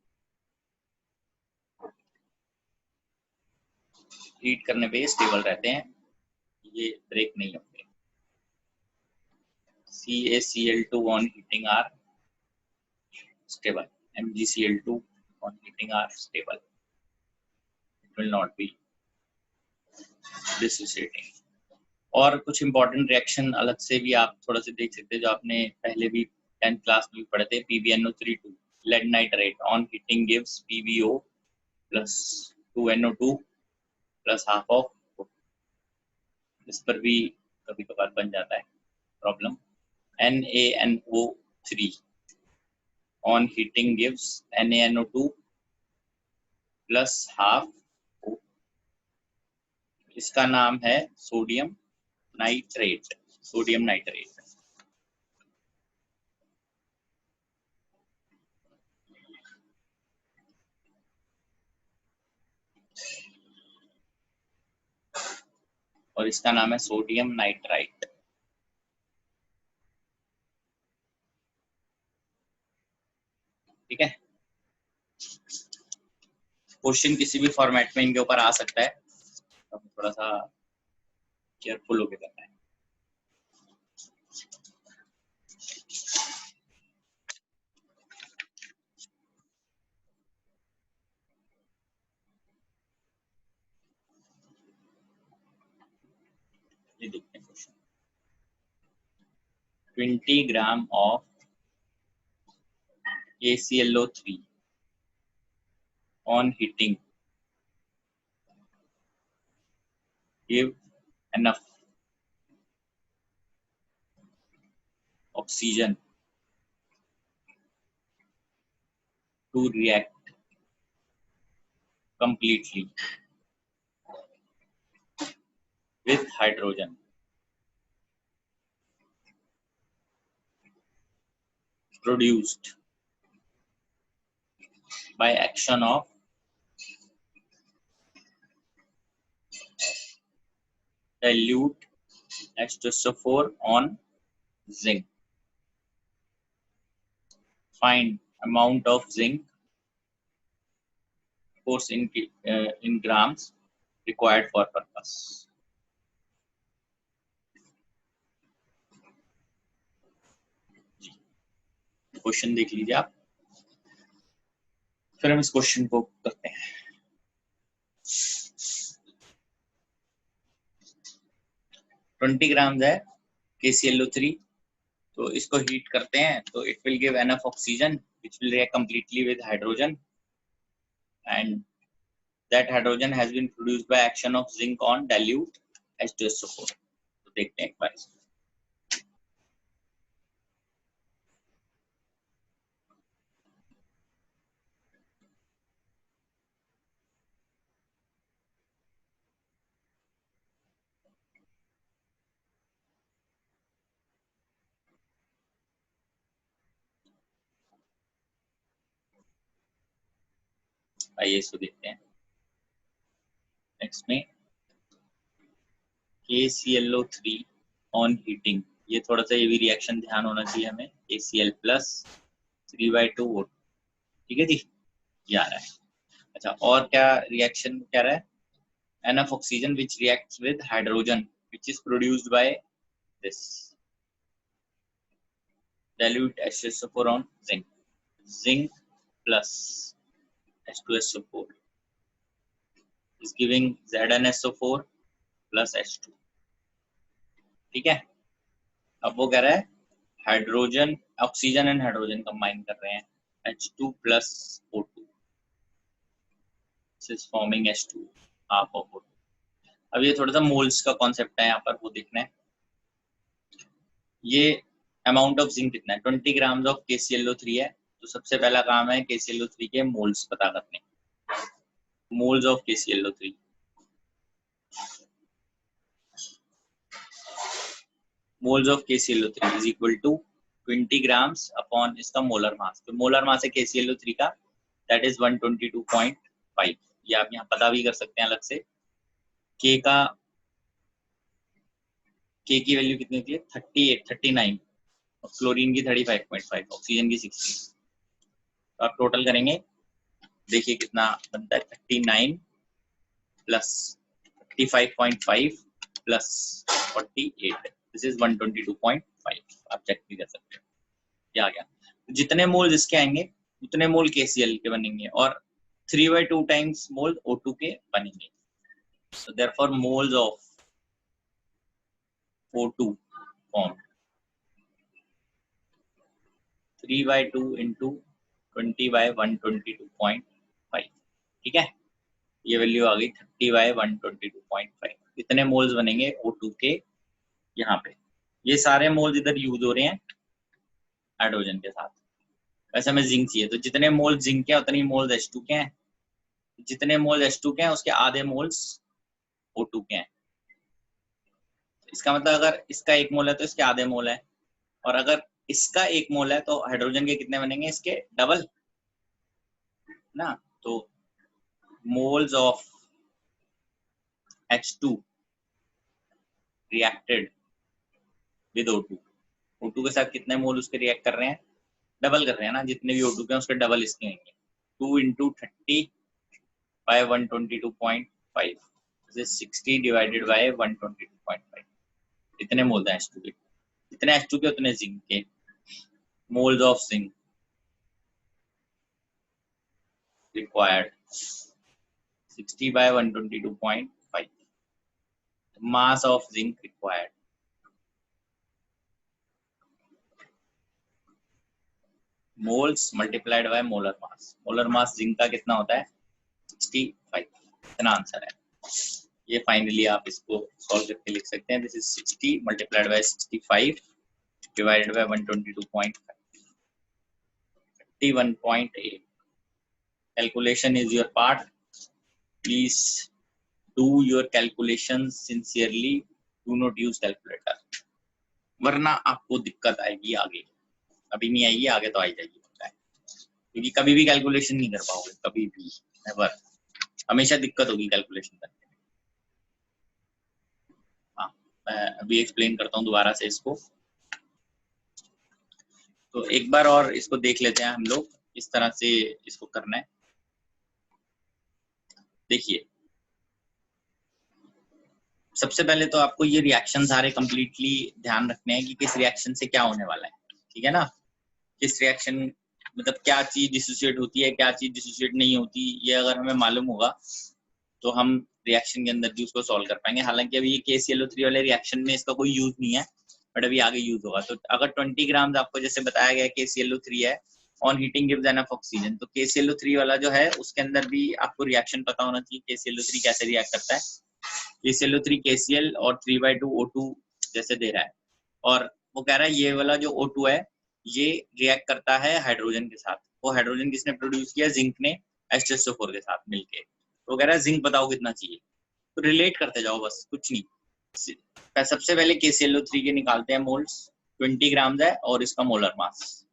Heat करने पे स्टेबल रहते हैं, ये ब्रेक नहीं होते। CaCl2 on heating are stable, MgCl2 on heating are stable, it will not be dissociating। और कुछ इंपॉर्टेंट रिएक्शन अलग से भी आप थोड़ा सा देख सकते हैं, जो आपने पहले भी 10th क्लास में भी पढ़े थे, PbNO3 lead nitrate on heating gives PbO plus 2NO2 plus half of, इस पर भी कभी कभार बन जाता है problem. NaNO3 on heating gives NaNO2 plus half O। इसका नाम है सोडियम नाइट्रेट, सोडियम नाइट्रेट। और इसका नाम है सोडियम नाइट्राइट। ठीक है, क्वेश्चन किसी भी फॉर्मेट में इनके ऊपर आ सकता है, तो थोड़ा सा केयरफुल होकर करना है। ये देखते हैं question, 20 gram of AClO3 on heating give enough oxygen to react completely with hydrogen produced by action of dilute H2SO4 on zinc. Find amount of zinc, of course in grams, required for purpose. Question देख लीजिए आप, फिर हम इस question को करते हैं। 20 ग्राम है KClO3, तो इसको हीट करते हैं तो it will give enough oxygen which will react completely with hydrogen, and that hydrogen has been produced by action of zinc on dilute H2SO4. तो देखते हैं एक बार। आइए इसको देखते हैं। नेक्स्ट में KClO3 ऑन हीटिंग, ये थोड़ा सा ये भी रिएक्शन ध्यान होना चाहिए हमें। KCl प्लस 3/2 O2, ठीक है जी, ये आ रहा है। अच्छा, और क्या रिएक्शन क्या रहा है? Enough oxygen which reacts with hydrogen which is produced by this dilute H2SO4 on zinc. Zinc plus H2SO4 is giving ZnSO4 plus H2, ठीक है। अब वो कह रहा है hydrogen, oxygen and hydrogen combine कर रहे हैं, H2 plus O2, this is forming H2 half of O2। अब ये थोड़ा सा मोल्स का कॉन्सेप्ट है यहाँ पर, वो देखना है। ये अमाउंट ऑफ जिंक कितना है? 20 ग्राम ऑफ KClO3 है, तो सबसे पहला काम है KClO3 के मोल्स पता करने। Moles of KClO3, moles of KClO3 is equal to 20 grams upon इसका मोलर मास। तो मोलर मास है KClO3 का, दैट इज 122.5। ये आप यहाँ पता भी कर सकते हैं अलग से। K की वैल्यू कितनी होती है? 38, 39, और क्लोरीन की 35.5, ऑक्सीजन की 60। तो आप टोटल करेंगे, देखिए कितना बनता है, 39 प्लस 35.5 प्लस 48, दिस इज 122.5। आप चेक भी कर सकते हो, क्या आ गया। तो जितने मोल इसके आएंगे उतने मोल KCl के बनेंगे, और 3/2 टाइम्स मोल O2 के बनेंगे। So therefore moles of O2 formed 3/2 into 20/122.5, ठीक है। ये वैल्यू आ गई 30/122.5। कितने मोल्स बनेंगे O2 के यहाँ पे? ये सारे मोल्स इधर यूज हो रहे हैं हाइड्रोजन के साथ। वैसे हमें जिंक चाहिए, तो जितने मोल जिंक के उतने मोल्स H2 के हैं, जितने मोल्स H2 के हैं उसके आधे मोल्स O2 के हैं। इसका मतलब अगर इसका 1 मोल है तो इसके आधे मोल है, और अगर इसका 1 मोल है तो हाइड्रोजन के कितने बनेंगे? इसके डबल ना। तो moles of H2 reacted with O2, O2 के साथ कितने मोल उसके रिएक्ट कर रहे हैं? डबल कर रहे हैं ना, जितने भी O2 के हैं उसके डबल इसके होंगे। 2 into 30/122.5, this is 60 divided by 122.5। इतने मोल हैं H2 के, इतने H2 के उतने जिंक के। Moles of zinc required 60/122.5, mass of zinc required moles multiplied by molar mass। molar mass zinc का कितना होता है? 65। इतना आंसर है। ये फाइनली आप इसको सॉल्व करके लिख सकते हैं। This is 60 multiplied by 65 divided by 122.5, 31.8। calculation is your part, please do your calculation sincerely, do not use calculator, वरना आपको दिक्कत आएगी आगे। अभी नहीं आएगी, आगे तो आई जाएगी, पता है, क्योंकि कभी भी कैलकुलेशन नहीं कर पाओगे, कभी भी, नेवर, हमेशा दिक्कत होगी कैलकुलेशन करने में। हाँ, मैं अभी एक्सप्लेन करता हूँ दोबारा से इसको। तो एक बार और इसको देख लेते हैं हम लोग, इस तरह से इसको करना है। देखिए, सबसे पहले तो आपको ये रिएक्शन सारे कंप्लीटली ध्यान रखने हैं कि किस रिएक्शन से क्या होने वाला है, ठीक है ना। किस रिएक्शन, मतलब क्या चीज डिसोसिएट होती है, क्या चीज डिसोसिएट नहीं होती, ये अगर हमें मालूम होगा तो हम रिएक्शन के अंदर भी उसको सॉल्व कर पाएंगे। हालांकि अभी ये KClO3 वाले रिएक्शन में इसका कोई यूज नहीं है, बट अभी आगे यूज होगा। तो अगर 20 ग्राम आपको जैसे बताया गया KClO3 है, on heating gives enough oxygen, तो KClO3 वाला जो है उसके अंदर भी आपको रिएक्शन पता होना चाहिए, KClO3 कैसे रिएक्ट करता है। KClO3 KCl और 3/2 O2 जैसे दे रहा है, और वो कह रहा है ये वाला जो O2 है ये रिएक्ट करता है हाइड्रोजन के साथ। वो हाइड्रोजन किसने प्रोड्यूस किया, जिंक ने H2SO4 के साथ मिलके। तो कह रहा है जिंक बताओ कितना चाहिए, तो रिलेट करते जाओ बस, कुछ नहीं। सबसे पहले KClO3 के निकालते हैं मोल्स, 20 ग्राम है और इसका मोलर मास,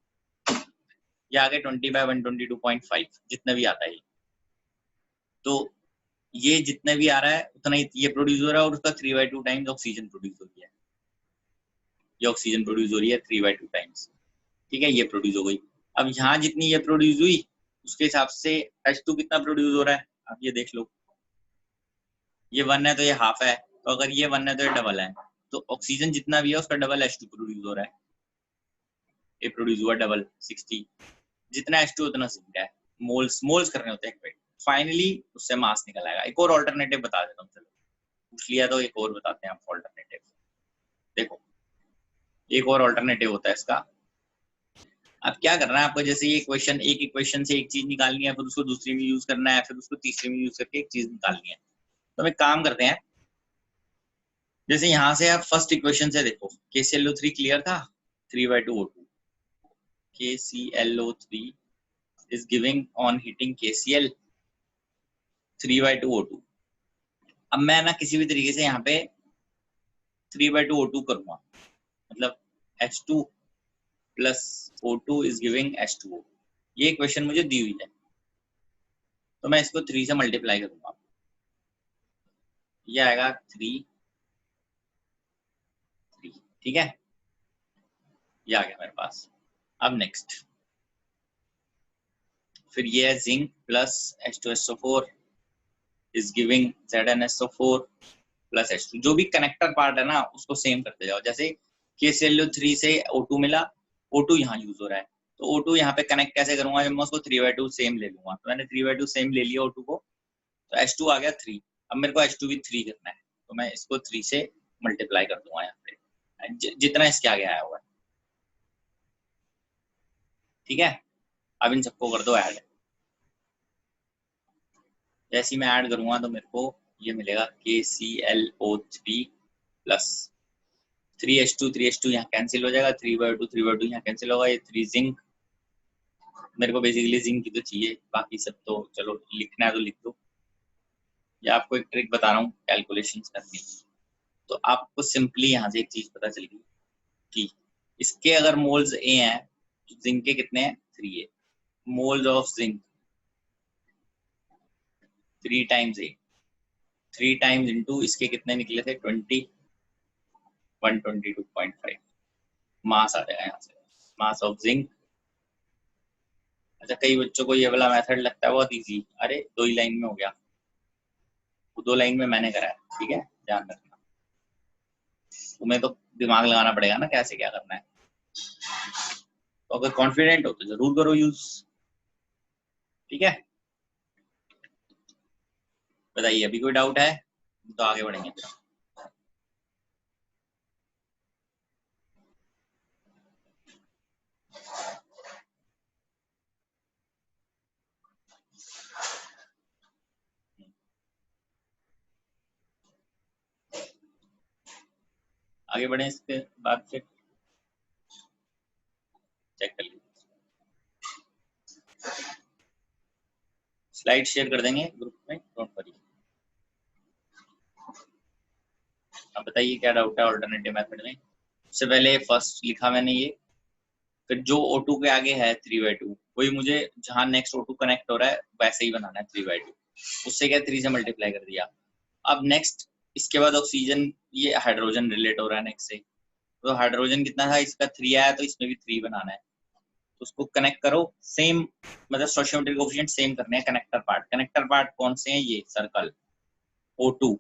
ये आगे 20/122.5 जितना भी आता है। तो ये जितने भी आ रहा है उतना ही ये प्रोड्यूस हो रहा है, और उसका 3/2 टाइम्स ऑक्सीजन प्रोड्यूस हो रही है। ये ऑक्सीजन प्रोड्यूस हो रही है 3/2 टाइम्स, ठीक है, ये प्रोड्यूस हो गई। अब यहाँ जितनी ये प्रोड्यूस हुई उसके हिसाब से H2 कितना प्रोड्यूस हो रहा है, आप ये देख लो। ये 1 है तो ये हाफ है, तो अगर ये 1 है तो ये डबल है, तो ऑक्सीजन जितना भी है उसका डबल H2 प्रोड्यूस हो रहा है। ये प्रोड्यूस हुआ डबल 60, जितना H2 उतना जिंक है। मोल्स मोल्स करने होते हैं, फाइनली उससे मास निकल आएगा। एक और ऑल्टरनेटिव बता देता हूँ, चलो पूछ लिया तो एक और बताते हैं आपको ऑल्टरनेटिव। देखो, एक और ऑल्टरनेटिव होता है इसका। अब क्या करना है आपको, जैसे ये इक्वेशन, एक इक्वेशन से एक चीज निकालनी है, फिर उसको दूसरी में यूज करना है, फिर उसको तीसरी में यूज करके एक चीज निकालनी है। तो हम एक काम करते हैं, जैसे यहाँ से आप फर्स्ट इक्वेशन से देखो, KClO3 क्लियर था, 3/2 O2, KClO3 is giving on heating KCl 3/2 O2। अब मैं ना किसी भी तरीके से यहाँ पे 3/2 O2 करूंगा, मतलब H2 plus O2 is giving H2O। ये इक्वेशन मुझे दी हुई है, तो मैं इसको 3 से मल्टीप्लाई करूंगा, ये आएगा 3, ठीक है, ये आ गया मेरे पास। अब नेक्स्ट, फिर ये है zinc plus H2SO4 is giving ZnSO4 plus H2। जो भी कनेक्टर पार्ट है ना उसको सेम करते जाओ। जैसे KClO3 से O2 मिला, O2 यहाँ यूज हो रहा है, तो O2 यहाँ पे कनेक्ट कैसे करूंगा, जब मैं उसको 3/2 सेम ले लूंगा। तो मैंने 3/2 सेम ले लिया O2 को, तो H2 आ गया 3। अब मेरे को H2 भी 3 करना है, तो मैं इसको 3 से मल्टीप्लाई कर दूंगा यहाँ पे, जितना इसके आगे आया हुआ है, ठीक है। अब इन सबको कर दो ऐड। जैसे ही मैं ऐड करूंगा तो मेरे को ये मिलेगा KClO3 प्लस 3H2 यहाँ कैंसिल हो जाएगा, 3/2 यहाँ कैंसिल होगा, ये 3 जिंक। मेरे को बेसिकली जिंक की तो चाहिए, बाकी सब तो चलो लिखना है तो लिख दो। या आपको एक ट्रिक बता रहा हूँ कैलकुलेशन करने की। तो आपको सिंपली यहाँ से एक चीज पता चल गई कि इसके अगर मोल्स ए हैं तो जिंक के कितने हैं, 3 है। Moles of zinc 3 times A, 3 times into इसके कितने निकले थे, 20, 122.5 मास आ जाएगा यहाँ से, मास ऑफ जिंक। अच्छा, कई बच्चों को ये वाला मेथड लगता है बहुत इजी, अरे 2 ही लाइन में हो गया, वो 2 लाइन में मैंने करा है, ठीक है, ध्यान रखना। तुम्हें तो दिमाग लगाना पड़ेगा ना कैसे क्या करना है, तो अगर कॉन्फिडेंट हो तो जरूर करो यूज, ठीक है। बताइए, अभी कोई डाउट है तो आगे बढ़ेंगे फिर। आगे बढ़े इसके बाद फिर चेक कर लीजिए स्लाइड शेयर कर देंगे ग्रुप में, डोंट वरी। अब बताइए क्या डाउट है ऑल्टरनेटिव मेथड में। सबसे पहले फर्स्ट लिखा मैंने ये, फिर जो O2 के आगे है 3/2 वही मुझे जहां नेक्स्ट O2 कनेक्ट हो रहा है वैसे ही बनाना है 3/2, उससे क्या 3 से मल्टीप्लाई कर दिया। अब नेक्स्ट इसके बाद ऑक्सीजन, ये हाइड्रोजन रिलेट हो रहा है नेक्स्ट से, तो हाइड्रोजन कितना था इसका 3 आया, तो इसमें भी 3 बनाना है, तो उसको कनेक्ट करो सेम, मतलब स्टोइचियोमेट्रिक कोएफिशिएंट सेम करने हैं। कनेक्टर पार्ट कौन से हैं, ये सर्कल O2,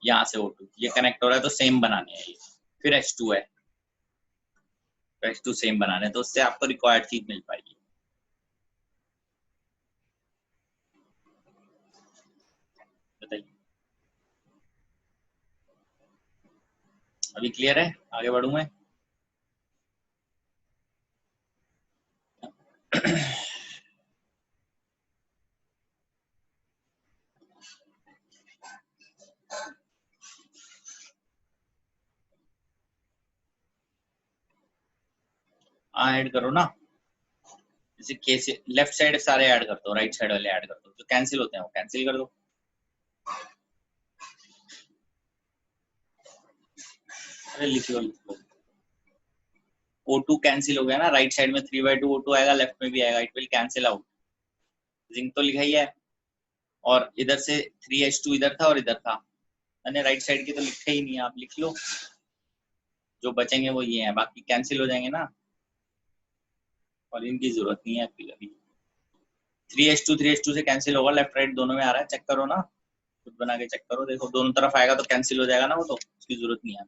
यहाँ से O2 ये कनेक्ट हो रहा है तो सेम बनाने हैं ये। फिर H2 है, H2 सेम बनाने हैं, तो उससे आपको रिक्वायर्ड चीज मिल पाएगी। बताइए अभी क्लियर है, आगे बढ़ूं मैं। ऐड करो ना, जैसे कैसे लेफ्ट साइड सारे ऐड कर दो, राइट साइड वाले ऐड कर दो, जो कैंसिल होते हैं वो कैंसिल कर दो। अरे लिखो लिखो, O2 कैंसिल हो गया ना, राइट साइड में 3/2 O2 आएगा, लेफ्ट में भी आएगा, it will cancel out. Zinc तो लिखा ही है, और इधर से 3H2 इधर था और इधर था, मैंने राइट साइड की तो लिखा ही नहीं है, आप लिख लो, जो बचेंगे वो ये हैं, बाकी कैंसिल हो जाएंगे ना, और इनकी जरूरत नहीं है अभी। 3H2 से कैंसिल होगा, लेफ्ट राइट दोनों में आ रहा है, चेक करो ना, खुद बना के चेक करो, देखो दोनों तरफ आएगा तो कैंसिल हो जाएगा ना, वो तो उसकी जरूरत नहीं है।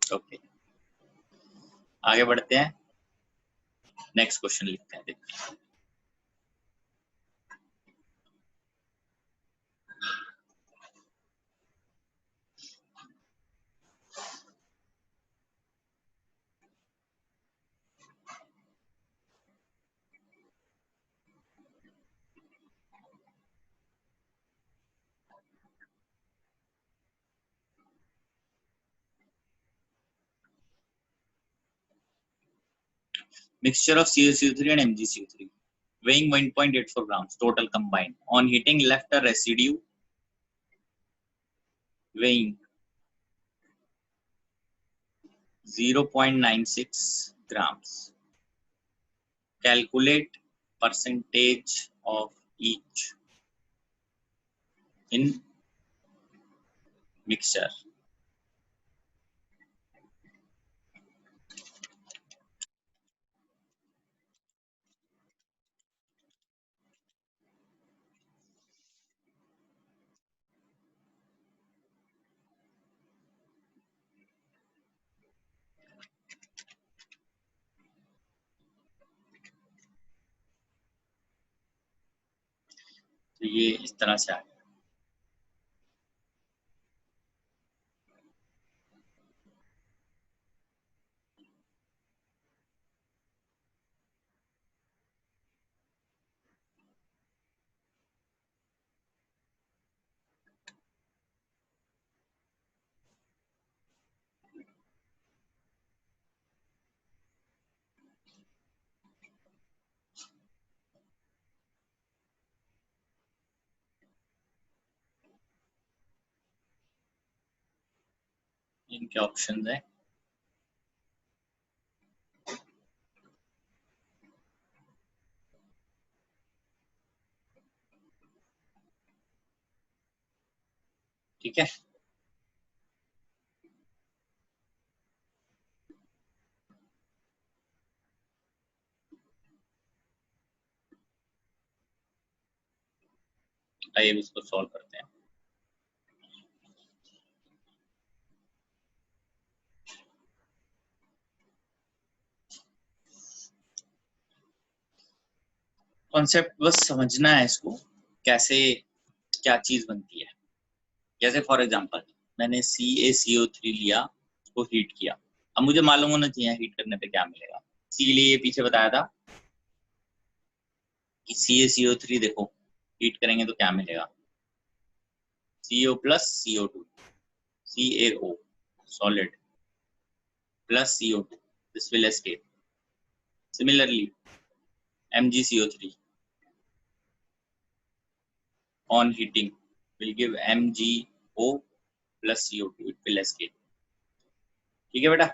ओके आगे बढ़ते हैं, नेक्स्ट क्वेश्चन लिखते हैं, देखते हैं। Mixture of CaCO3 and MgCO3 weighing 1.84 grams total combined. On heating, left a residue weighing 0.96 grams. Calculate percentage of each in mixture. तो ये इस तरह से आएगा, इनके ऑप्शंस हैं। ठीक है, आइए इसको सॉल्व करते हैं। कॉन्सेप्ट बस समझना है इसको, कैसे क्या चीज बनती है। जैसे फॉर एग्जांपल मैंने CaCO3 लिया, उसको हीट किया, अब मुझे मालूम होना चाहिए हीट करने पे क्या मिलेगा, इसीलिए ये पीछे बताया था कि CaCO3 देखो हीट करेंगे तो क्या मिलेगा, CO plus CO2, CaO solid plus CO2, this will escape. Similarly, MgCO3 on heating will give MgO plus CO2. It will escape. ठीक है बेटा.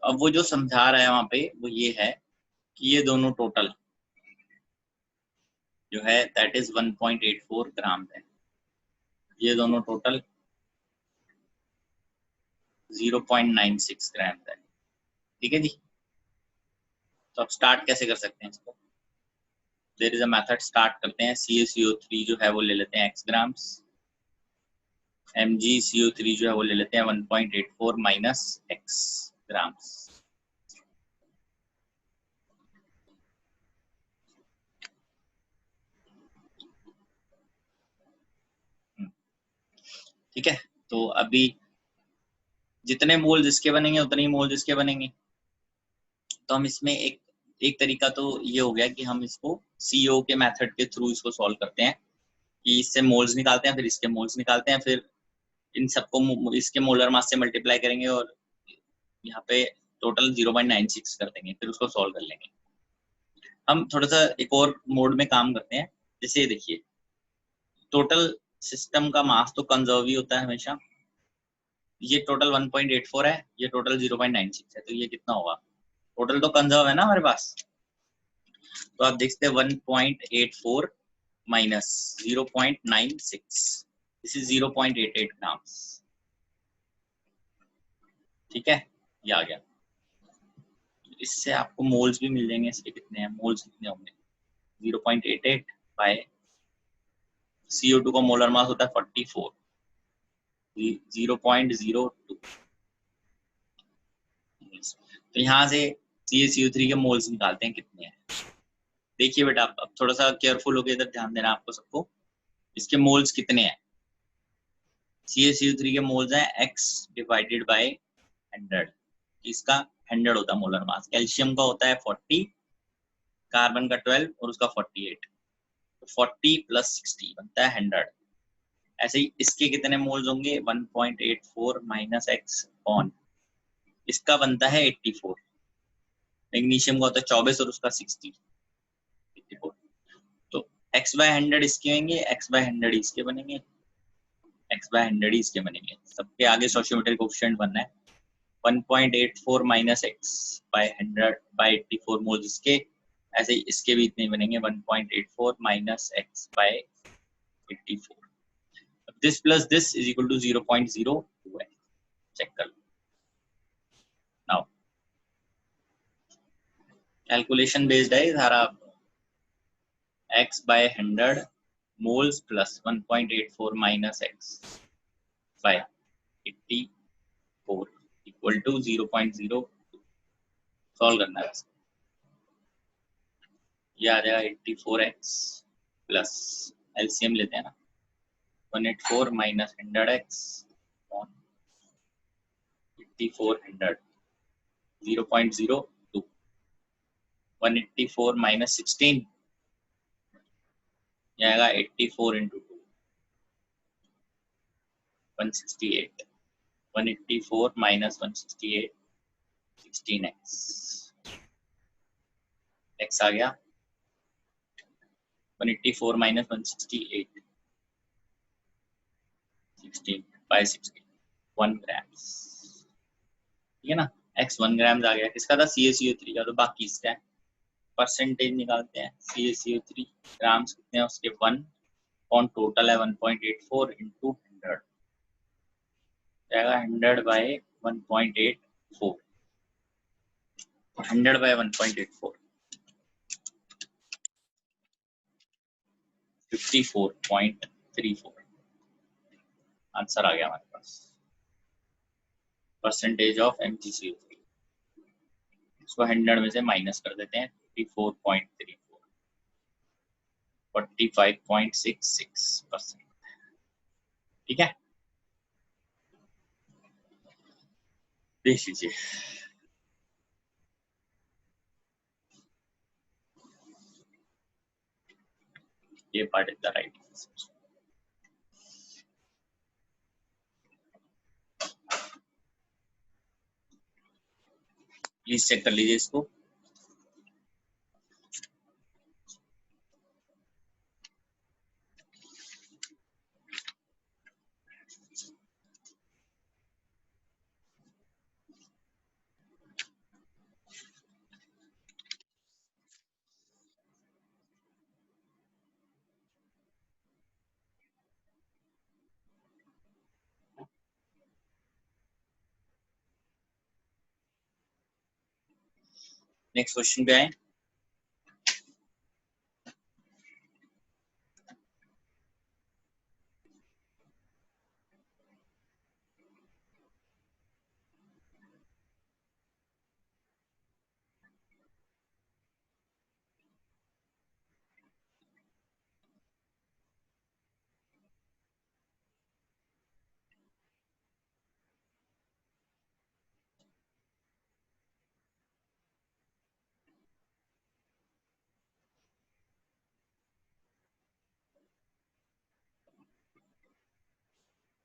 अब वो जो समझा रहा है वहां पे वो ये है कि ये दोनों टोटल जो है दैट इज 1.84 ग्राम है. ये दोनों टोटल 0.96 ग्राम है. ठीक है जी. तो अब स्टार्ट कैसे कर सकते हैं इसको. There is a method. Start करते हैं. CaCO3 जो है वो ले लेते हैं x ग्राम्स. MgCO3 जो है वो ले लेते हैं 1.84 माइनस x ग्राम्स. ठीक है. तो अभी जितने मोल जिसके बनेंगे उतने ही मोल जिसके बनेंगे. तो हम इसमें एक तरीका तो ये हो गया कि हम इसको CO के मेथड के थ्रू इसको सॉल्व करते हैं कि इससे मोल्स निकालते हैं, फिर इसके मोल्स निकालते हैं, फिर इन सबको इसके मोलर मास से मल्टीप्लाई करेंगे और यहाँ पे टोटल 0.96 कर देंगे, फिर उसको सॉल्व कर लेंगे. हम थोड़ा सा एक और मोड में काम करते हैं. जैसे देखिए, टोटल सिस्टम का मास तो कंजर्व ही होता है हमेशा. ये टोटल 1.84 है, ये टोटल 0.96 है, तो ये कितना होगा. टोटल तो कंजर्व है ना हमारे पास. तो आप देखते हैं 1.84 माइनस 0.96, दिस इज 0.88 ग्राम्स. ठीक है, ये आ गया. इससे आपको मोल्स भी मिल जाएंगे. इसके कितने हैं मोल्स, कितने होंगे 0.88 बाय CO2 का मोलर मास होता है 44, 0.02. तो यहाँ से CaCO3 के मोल्स निकालते हैं कितने हैं. देखिए बेटा, अब थोड़ा सा केयरफुल होकर इधर ध्यान देना आपको सबको. इसके मोल्स कितने हैं. CaCO3 के मोल्स हैं x डिवाइडेड बाय 100. इसका 100 होता है मोलर मास. कैल्शियम का होता है 40, कार्बन का 12 और उसका 48. तो 40 प्लस 60 बनता है 100. ऐसे ही इसके कितने मोल्स होंगे 1.84 माइनस x ऑन, इसका बनता है 84. मैग्नीशियम का होता है 24 और उसका 60, 84. तो x बाय 100 इसके होंगे, x बाय 100 इसके बनेंगे, x बाय 100 इसके बनेंगे. सबके आगे स्टोइचियोमेट्रिक कोएफिशिएंट बनना है. 1.84 minus x by 100 by 84 moles इसके. ऐसे ही इसके भी इतने बनेंगे 1.84 minus x by 84. This plus this is equal to 0.02 है. चेक कर लो. नाउ कैलकुलेशन बेस्ड है सारा. x by 100 moles plus 1.84 minus x by 84 equal to 0.02. Solve करना है. ये आ जाएगा 84x प्लस एलसीएम लेते हैं ना 184 माइनस 100x ऑन 8400 0.02. 184 माइनस 16 ये आएगा 84 इंटू 2 168. 184 minus 168 16x. x आ गया 184 माइनस 168 16 बाय 16 1 ग्राम्स. ठीक है ना. x 1 ग्राम्स आ गया. किसका था CaCO3 का. तो बाकी इसका है. परसेंटेज निकालते हैं. CaCO3 ग्राम्स कितने हैं उसके 1 ऑन टोटल है 1.84 इंटू 100 जाएगा 100 बाय 1.84. 100 बाय 1.84 54.34 आंसर आ गया हमारे पास. परसेंटेज ऑफ MgCO3 इसको 100 में से माइनस कर देते हैं 54.34 45.66%. ठीक है, देख लीजिए. ये part is the right answer. Please check कर लीजिए इसको। नेक्स्ट क्वेश्चन पे आए।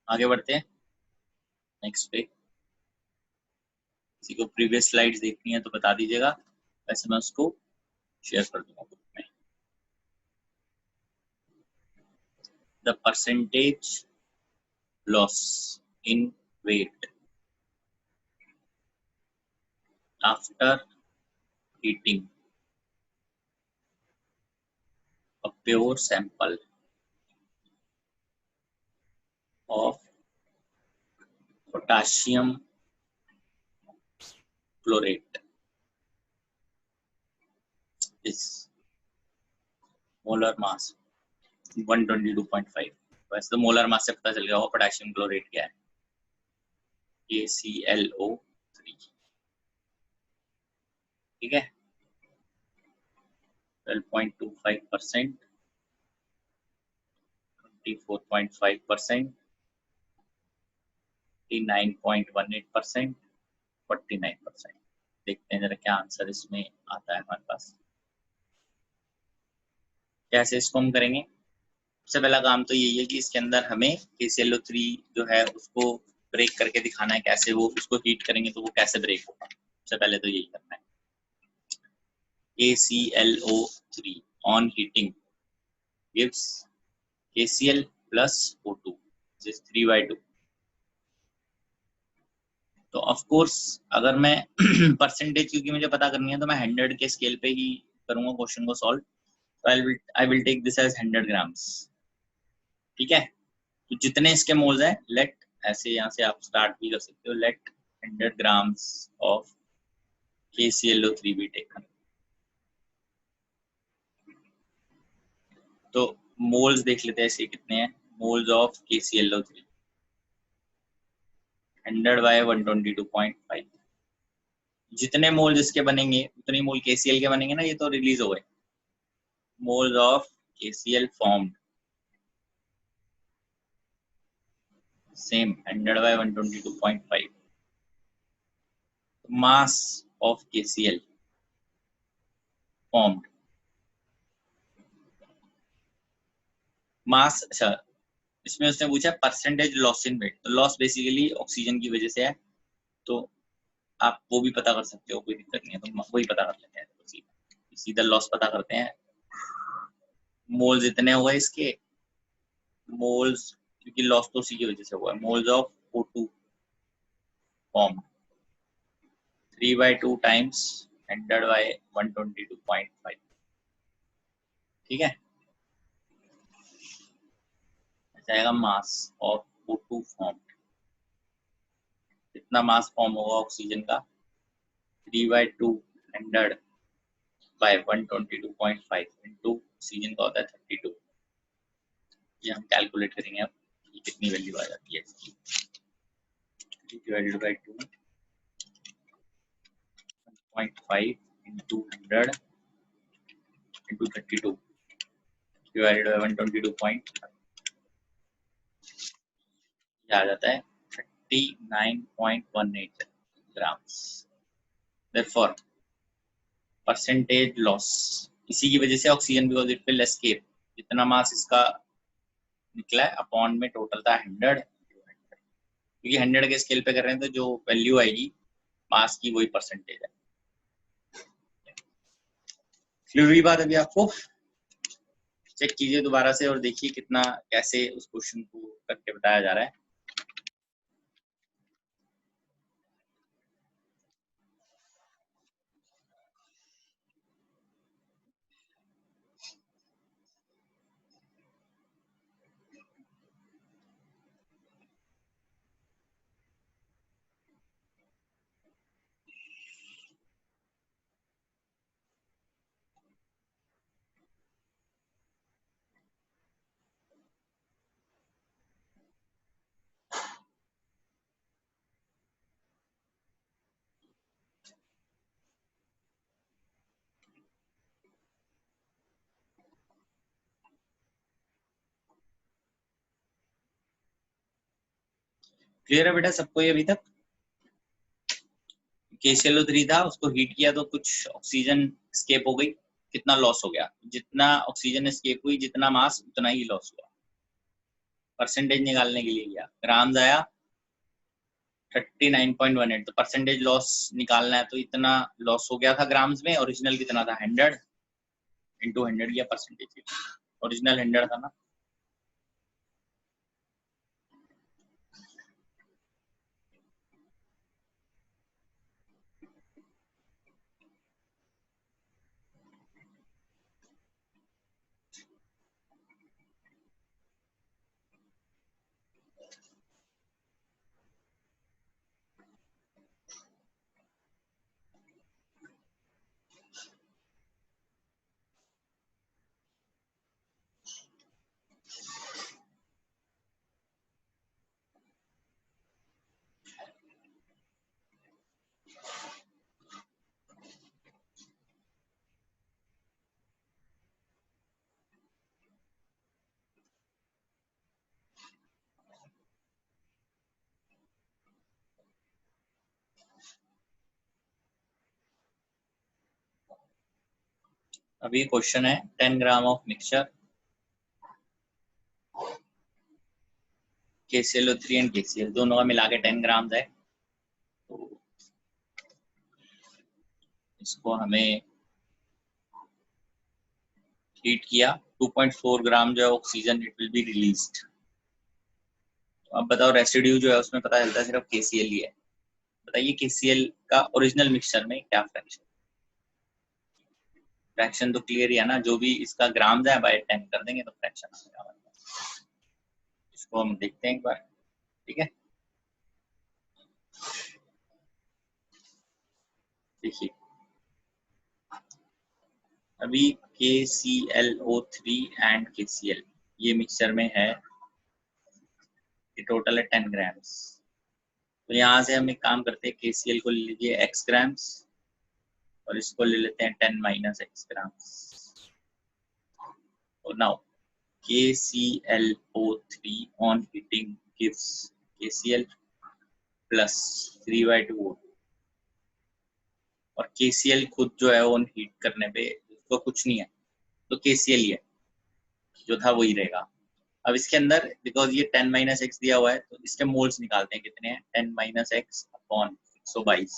आगे बढ़ते हैं नेक्स्ट पे। किसी को प्रीवियस स्लाइड्स देखनी है तो बता दीजिएगा, वैसे मैं उसको शेयर कर दूंगा ग्रुप में। The percentage loss in weight after heating a pure sample of potassium chlorate is molar mass 122.5। वैसे तो मोलर मास से पता चल गया होगा पोटेशियम क्लोरेट क्या है, KClO3। ठीक है, 12.25%, 24.5%, 39.18%, 49%। देखते हैं जरा क्या आंसर इसमें आता है हमारे पास। कैसे इसको हम करेंगे? सबसे पहला काम तो यही है कि इसके अंदर हमें KClO3 जो है उसको ब्रेक करके दिखाना है, कैसे वो उसको हीट करेंगे तो वो कैसे ब्रेक होगा। सबसे पहले तो यही करना है। KClO3 on heating gives KCl plus O2 which is 3/2। तो ऑफ कोर्स अगर मैं परसेंटेज क्योंकि मुझे पता करनी है तो मैं 100 के स्केल पे ही करूंगा क्वेश्चन को सॉल्व। तो I will take this as 100 grams. ठीक है, तो जितने इसके मोल्स हैं, लेट, ऐसे यहाँ से आप स्टार्ट भी कर सकते हो, लेट 100 ग्राम्स ऑफ KClO3 भी टेकन। तो मोल्स देख लेते हैं इसके कितने हैं। Moles of KClO3 100/122.5। जितने मोल्स इसके बनेंगे उतने मोल KCl के बनेंगे ना, ये तो रिलीज हो गए। Moles of KCl formed same 100/122.5। mass of KCl formed, मास, अच्छा इसमें उसने पूछा परसेंटेज लॉस इन वेट, तो लॉस बेसिकली ऑक्सीजन की वजह से है, तो आप वो भी पता कर सकते हो, कोई दिक्कत नहीं है, तो वही पता कर लेते हैं, सीधा लॉस पता करते हैं। मोल्स इतने हुए इसके, मोल्स क्योंकि लॉस तो उसी की वजह से हुआ है, moles of O2 form 3/2 times 100/122.5। ठीक है, जाएगा मास ऑफ O2 फॉर्म। कितना मास फॉर्म होगा ऑक्सीजन का? 3/2 100/122.5 इंटू ऑक्सीजन का होता है 32। ये हम कैलकुलेट करेंगे अब कि कितनी वैल्यू आ जाती है इसकी। 3/2 इंटू 100 इंटू 32 डिवाइडेड बाय 122.5, ये आ जाता है 39.18 ग्राम्स। Therefore परसेंटेज लॉस इसी की वजह से oxygen, because it will escape, जितना मास इसका निकला है अपॉन में टोटल था 100, क्योंकि 100 के स्केल पे कर रहे हैं तो जो वैल्यू आएगी मास की वही परसेंटेज है। क्लियर हुई बात अभी आपको? चेक कीजिए दोबारा से और देखिए कितना कैसे उस क्वेश्चन को करके बताया जा रहा है। क्लियर है बेटा सबको ये अभी तक? KClO3 था, उसको हीट किया तो कुछ ऑक्सीजन स्केप हो गई, कितना लॉस हो गया? जितना ऑक्सीजन स्केप हुई जितना मास उतना ही लॉस हुआ। परसेंटेज निकालने के लिए किया, ग्राम्स आया 39.18, तो परसेंटेज लॉस निकालना है तो इतना लॉस हो गया था ग्राम्स में। ओरिजिनल कितना था? 100 इंटू 100 या परसेंटेज, ओरिजिनल 100 था ना। अभी क्वेश्चन है 10 gram of mixture KClO3 and KCl दोनों का मिला के 10 ग्राम है। तो इसको हमें हीट किया, 2.4 ग्राम जो है oxygen it will be released. तो अब बताओ रेसिड्यू जो है उसमें पता चलता है सिर्फ KCl ही है। बताइए KCl का ओरिजिनल मिक्सचर में क्या फ्रैक्शन? फ्रैक्शन तो क्लियर ही है ना, जो भी इसका ग्राम है बाय 10 कर देंगे तो फ्रैक्शन आ जाएगा हमारे पास। इसको हम देखते हैं एक बार, ठीक है। देखिए अभी KClO3 एंड KCl ये मिक्सचर में है, ये टोटल है 10 ग्राम्स। तो यहाँ से हम एक काम करते हैं, KCl को ले लीजिए x ग्राम्स और इसको ले लेते हैं 10 माइनस x ग्राम्स। और now KClO3 on heating gives KCl plus 3/2 और KCl खुद जो है ऑन हीट करने पे उसको कुछ नहीं है, तो KCl ही है, जो था वही रहेगा। अब इसके अंदर बिकॉज ये 10 माइनस एक्स दिया हुआ है तो इसके मोल्स निकालते हैं कितने हैं। 10 माइनस एक्स अपॉन 122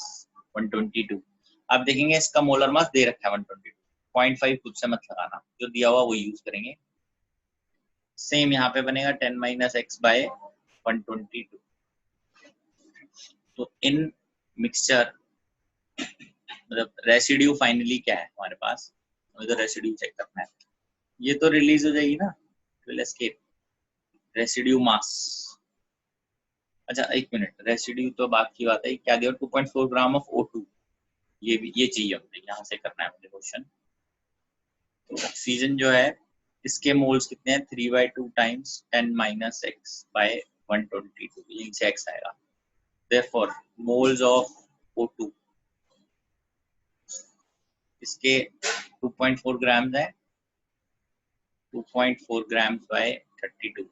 122। आप देखेंगे इसका मोलर मास दे रखा है 122, 0.5 खुद से मत लगाना, जो दिया हुआ वो यूज करेंगे। सेम यहाँ पे बनेगा 10 माइनस एक्स बाय 122। तो इन मिक्सचर मतलब रेसिड्यू फाइनली क्या है हमारे पास, हमें तो रेसिड्यू चेक करना है। ये तो रिलीज हो जाएगी ना, विल एस्केप रेसिड्यू मास। अच्छा एक मिनट, रेसिड्यू तो बात की बात है, क्या दिया 2.4 ग्राम ऑफ O2, ये चाहिए मुझे, यहाँ से करना है मुझे क्वेश्चन। तो ऑक्सीजन जो है इसके मोल्स कितने हैं, 3/2 टाइम्स 10 माइनस एक्स बाय 122, यहीं से एक्स आएगा। देयरफॉर मोल्स ऑफ O2 इसके 2.4 ग्राम्स है, 2.4 ग्राम्स बाय 32।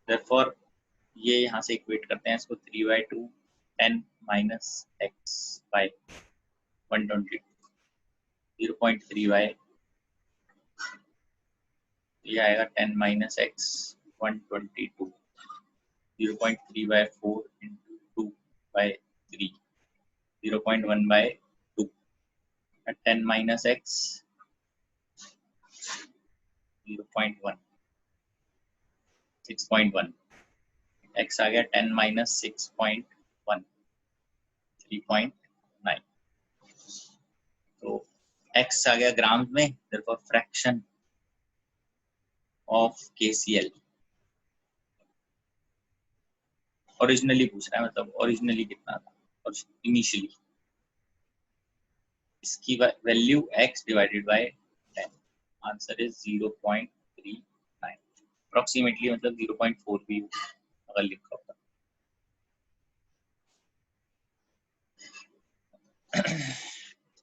देयरफॉर ये यहाँ से इक्वेट करते हैं इसको, 3/2 10 माइनस एक्स बाय 122 0.3 बाय, ये आएगा 10 minus X 122 0.3 by 4 into 2 by 3 0.1 by 2 at 10 minus x 0.1 6.1 x आ गया 10 minus 6.1 3.9 तो x आ गया ग्राम में therefore fraction of KCl originally पूछ रहा है मतलब ओरिजिनली कितना था और इनिशियली इसकी value x divided by 10 answer is 0.39 approximately मतलब 0.4 भी अगर लिखा होता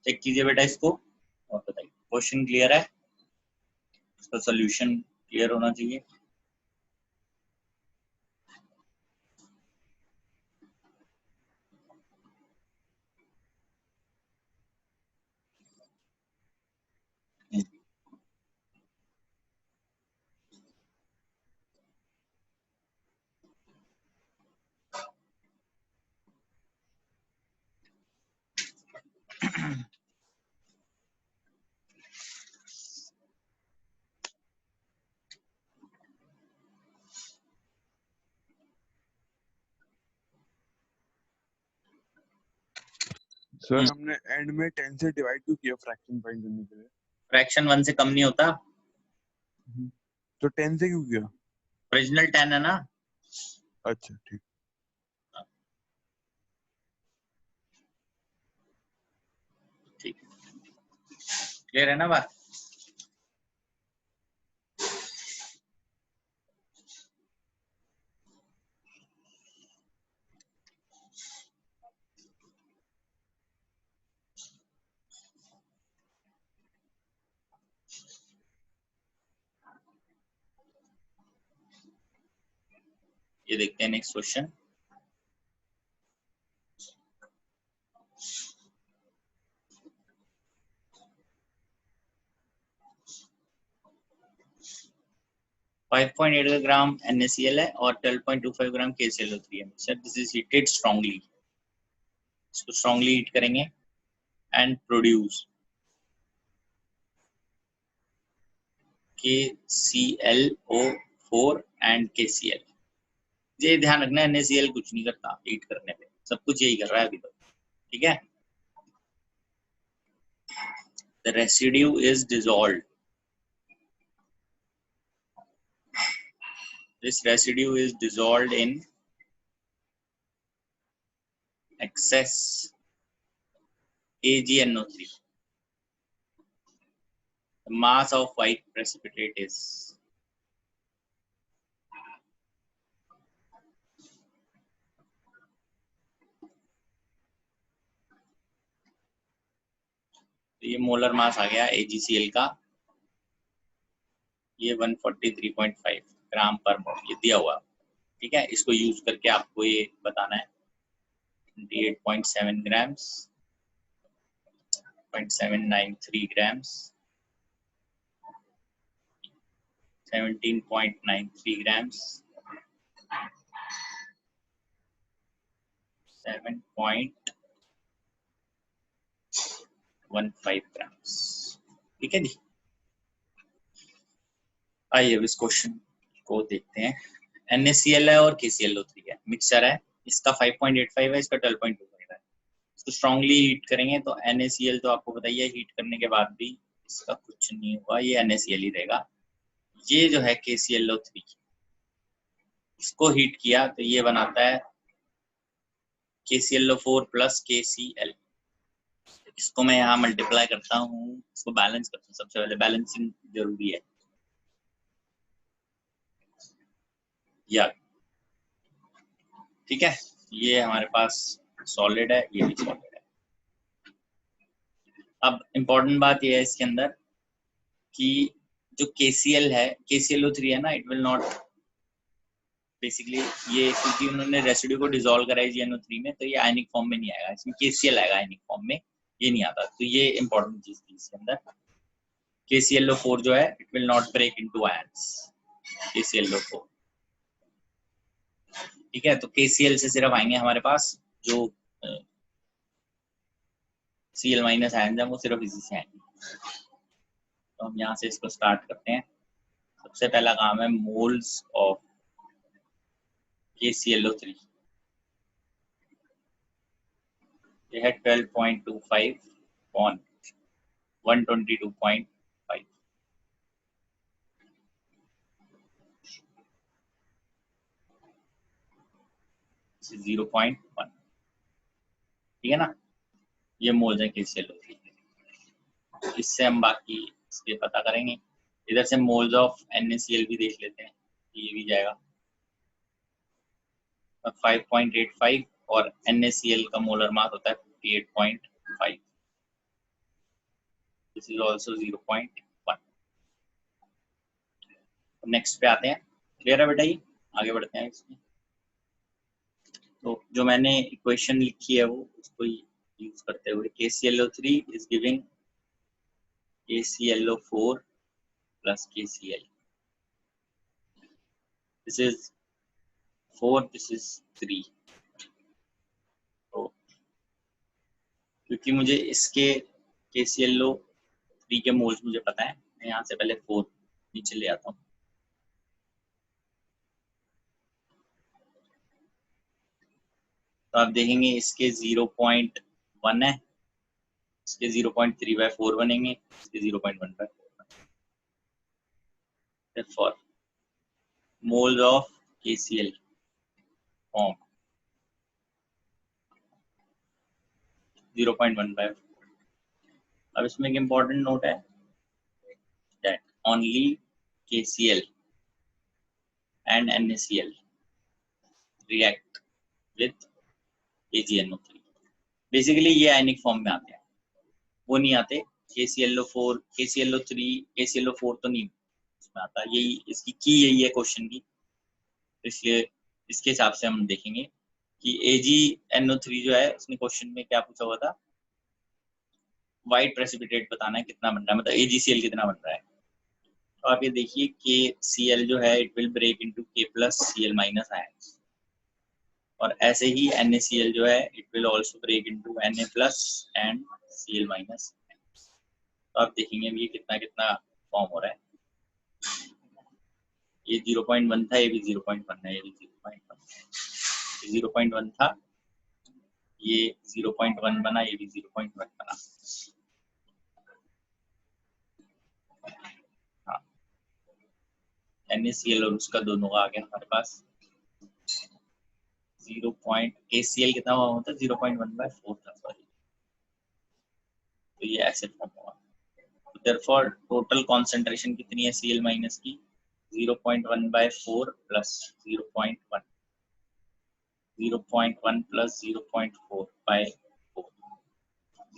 चेक कीजिए बेटा इसको और बताइए क्वेश्चन क्लियर है इसका सॉल्यूशन क्लियर होना चाहिए सर हमने एंड में 10 से डिवाइड क्यों किया फ्रैक्शन फाइंड करने के लिए? फ्रैक्शन 1 से कम नहीं होता तो 10 से क्यों किया? ओरिजिनल 10 है ना अच्छा ठीक ठीक क्लियर है ना बात ये देखते हैं नेक्स्ट क्वेश्चन .8 ग्राम NaCl है और 12.25 ग्राम KClO3 है mixture this is heated strongly इसको स्ट्रांगली हीट करेंगे and produce KClO4 and KCl ये ध्यान रखना NaCl कुछ नहीं करता हीट करने पे सब कुछ यही कर रहा है अभी तो ठीक है the residue is dissolved this residue is dissolved in excess AgNO3 the mass of white precipitate is तो ये मोलर मास आ गया AgCl का ये 143.5 ग्राम पर मोल ये दिया हुआ ठीक है इसको यूज करके आपको ये बताना है 28.7 ग्राम्स 0.793 grams 17.93 grams 7.15 grams ठीक है जी आइए इस क्वेश्चन को देखते हैं NaCl है और KClO3 है मिक्सचर है इसका 5.85 है इसका 12.25 है इसको स्ट्रांगली हीट करेंगे तो NaCl तो आपको बताइए हीट करने के बाद भी इसका कुछ नहीं होगा ये NaCl ही रहेगा ये जो है KClO3 इसको हीट किया तो ये बनाता है KClO4 प्लस KCl इसको मैं यहाँ मल्टीप्लाई करता हूँ इसको बैलेंस करता हूँ सबसे पहले बैलेंसिंग जरूरी है या ठीक है ये हमारे पास सॉलिड है ये भी सॉलिड है अब इम्पोर्टेंट बात ये है इसके अंदर कि जो KCl है KClO3 है ना इट विल नॉट बेसिकली ये क्योंकि उन्होंने रेसिड्यू को डिसॉल्व करा है GNO3 में तो ये आयनिक फॉर्म में नहीं आएगा इसमें KCl आएगा आयनिक फॉर्म में ये नहीं आता तो ये इंपॉर्टेंट चीज थी इसके अंदर KClO4 जो है it will not break into ions KClO4 ठीक है तो KCl से सिर्फ आएंगे हमारे पास जो Cl माइनस आयन जब वो सिर्फ इसी से आएंगे। तो हम यहाँ से इसको स्टार्ट करते हैं। सबसे पहला काम है मोल्स ऑफ KClO3। ये है 12.25 ऑन 122.5। 0.1, ठीक है ना। ये मोल्स है KClO3। इससे हम बाकी इसके पता करेंगे। इधर से मोल्स ऑफ NaCl भी देख लेते हैं, ये भी जाएगा 5.85 और NaCl का मोलर मास होता है 58.5। This is also 0.1। नेक्स्ट पे आते हैं। क्लियर है बेटा? ये आगे बढ़ते हैं इसमें। तो जो मैंने इक्वेशन लिखी है वो उसको यूज करते हुए KClO3 is giving KClO4 plus KCl. This is 4, this is 3। तो क्योंकि मुझे इसके KClO3 के मोल्स मुझे पता है, मैं यहाँ से पहले 4 नीचे ले आता हूँ। तो आप देखेंगे इसके 0.1 है, इसके 0.3/4 बनेंगे, इसके 0.1/4। Therefore, moles of KCl form 0.1/4। अब इसमें एक इम्पोर्टेंट नोट है that only KCl and NaCl react with AgNO3। Basically ये आयनिक फॉर्म में आते हैं, वो नहीं आते KClO4 KClO3 KClO4 तो नहीं इसमें आता। यही इसकी की यही है क्वेश्चन की, इसलिए इसके हिसाब से हम देखेंगे कि AgNO3 जो है उसने क्वेश्चन में क्या पूछा हुआ था, व्हाइट प्रेसिपिटेट बताना है कितना बन रहा है, मतलब AgCl कितना बन रहा है। तो आप ये देखिए KCl जो है it will break into K+Cl- ions, और ऐसे ही NaCl जो है it will also break into Na+ and Cl-। तो आप देखेंगे ये कितना कितना फॉर्म हो रहा है। ये 0.1 था, ये भी 0.1 है, ये भी 0.1 है, 0.1 था, ये 0.1 बना, ये भी 0.1 बना। हाँ, NaCl और उसका दोनों का आ गया हमारे पास 0.KCl कितना होता है 0.1/4 था, सॉरी। तो ये ऐसे फॉर्म हुआ। Therefore टोटल कॉन्सेंट्रेशन कितनी है Cl- की 0.1/4 प्लस 0.1 0.1 प्लस 0.4/4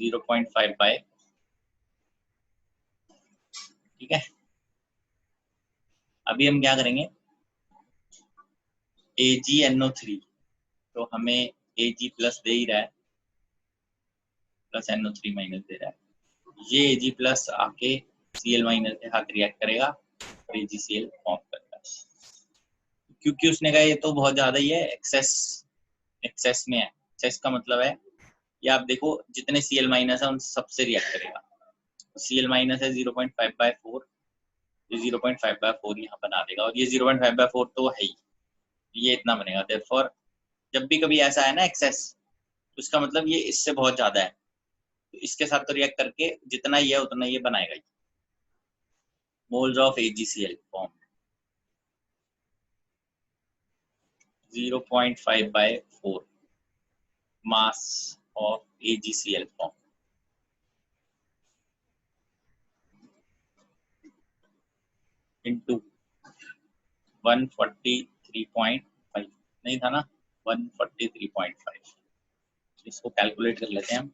0.5/, ठीक है। अभी हम क्या करेंगे, AgNO3 तो हमें Ag प्लस दे ही रहा है, प्लस NO3 माइनस दे रहा है। ये Ag प्लस आके Cl- के साथ रिएक्ट करेगा और AgCl फॉर्म करेगा। क्योंकि उसने कहा ये तो बहुत ज्यादा ही है, एक्सेस में है। एक्सेस का मतलब है ये आप देखो जितने Cl- है उन सबसे रिएक्ट करेगा। Cl- है 0.5/4, ये 0.5/4 यहाँ बना देगा, और ये 0.5/4 तो है ही, ये इतना बनेगा। देयरफॉर जब भी कभी ऐसा है ना एक्सेस, तो इसका मतलब ये इससे बहुत ज्यादा है, तो इसके साथ तो रिएक्ट करके जितना ये है उतना ये बनाएगा। Moles of AgCl form 0.5/4 mass of AgCl form into 143.5 नहीं था ना, 143.5। इसको कैलकुलेट कर लेते हैं हम।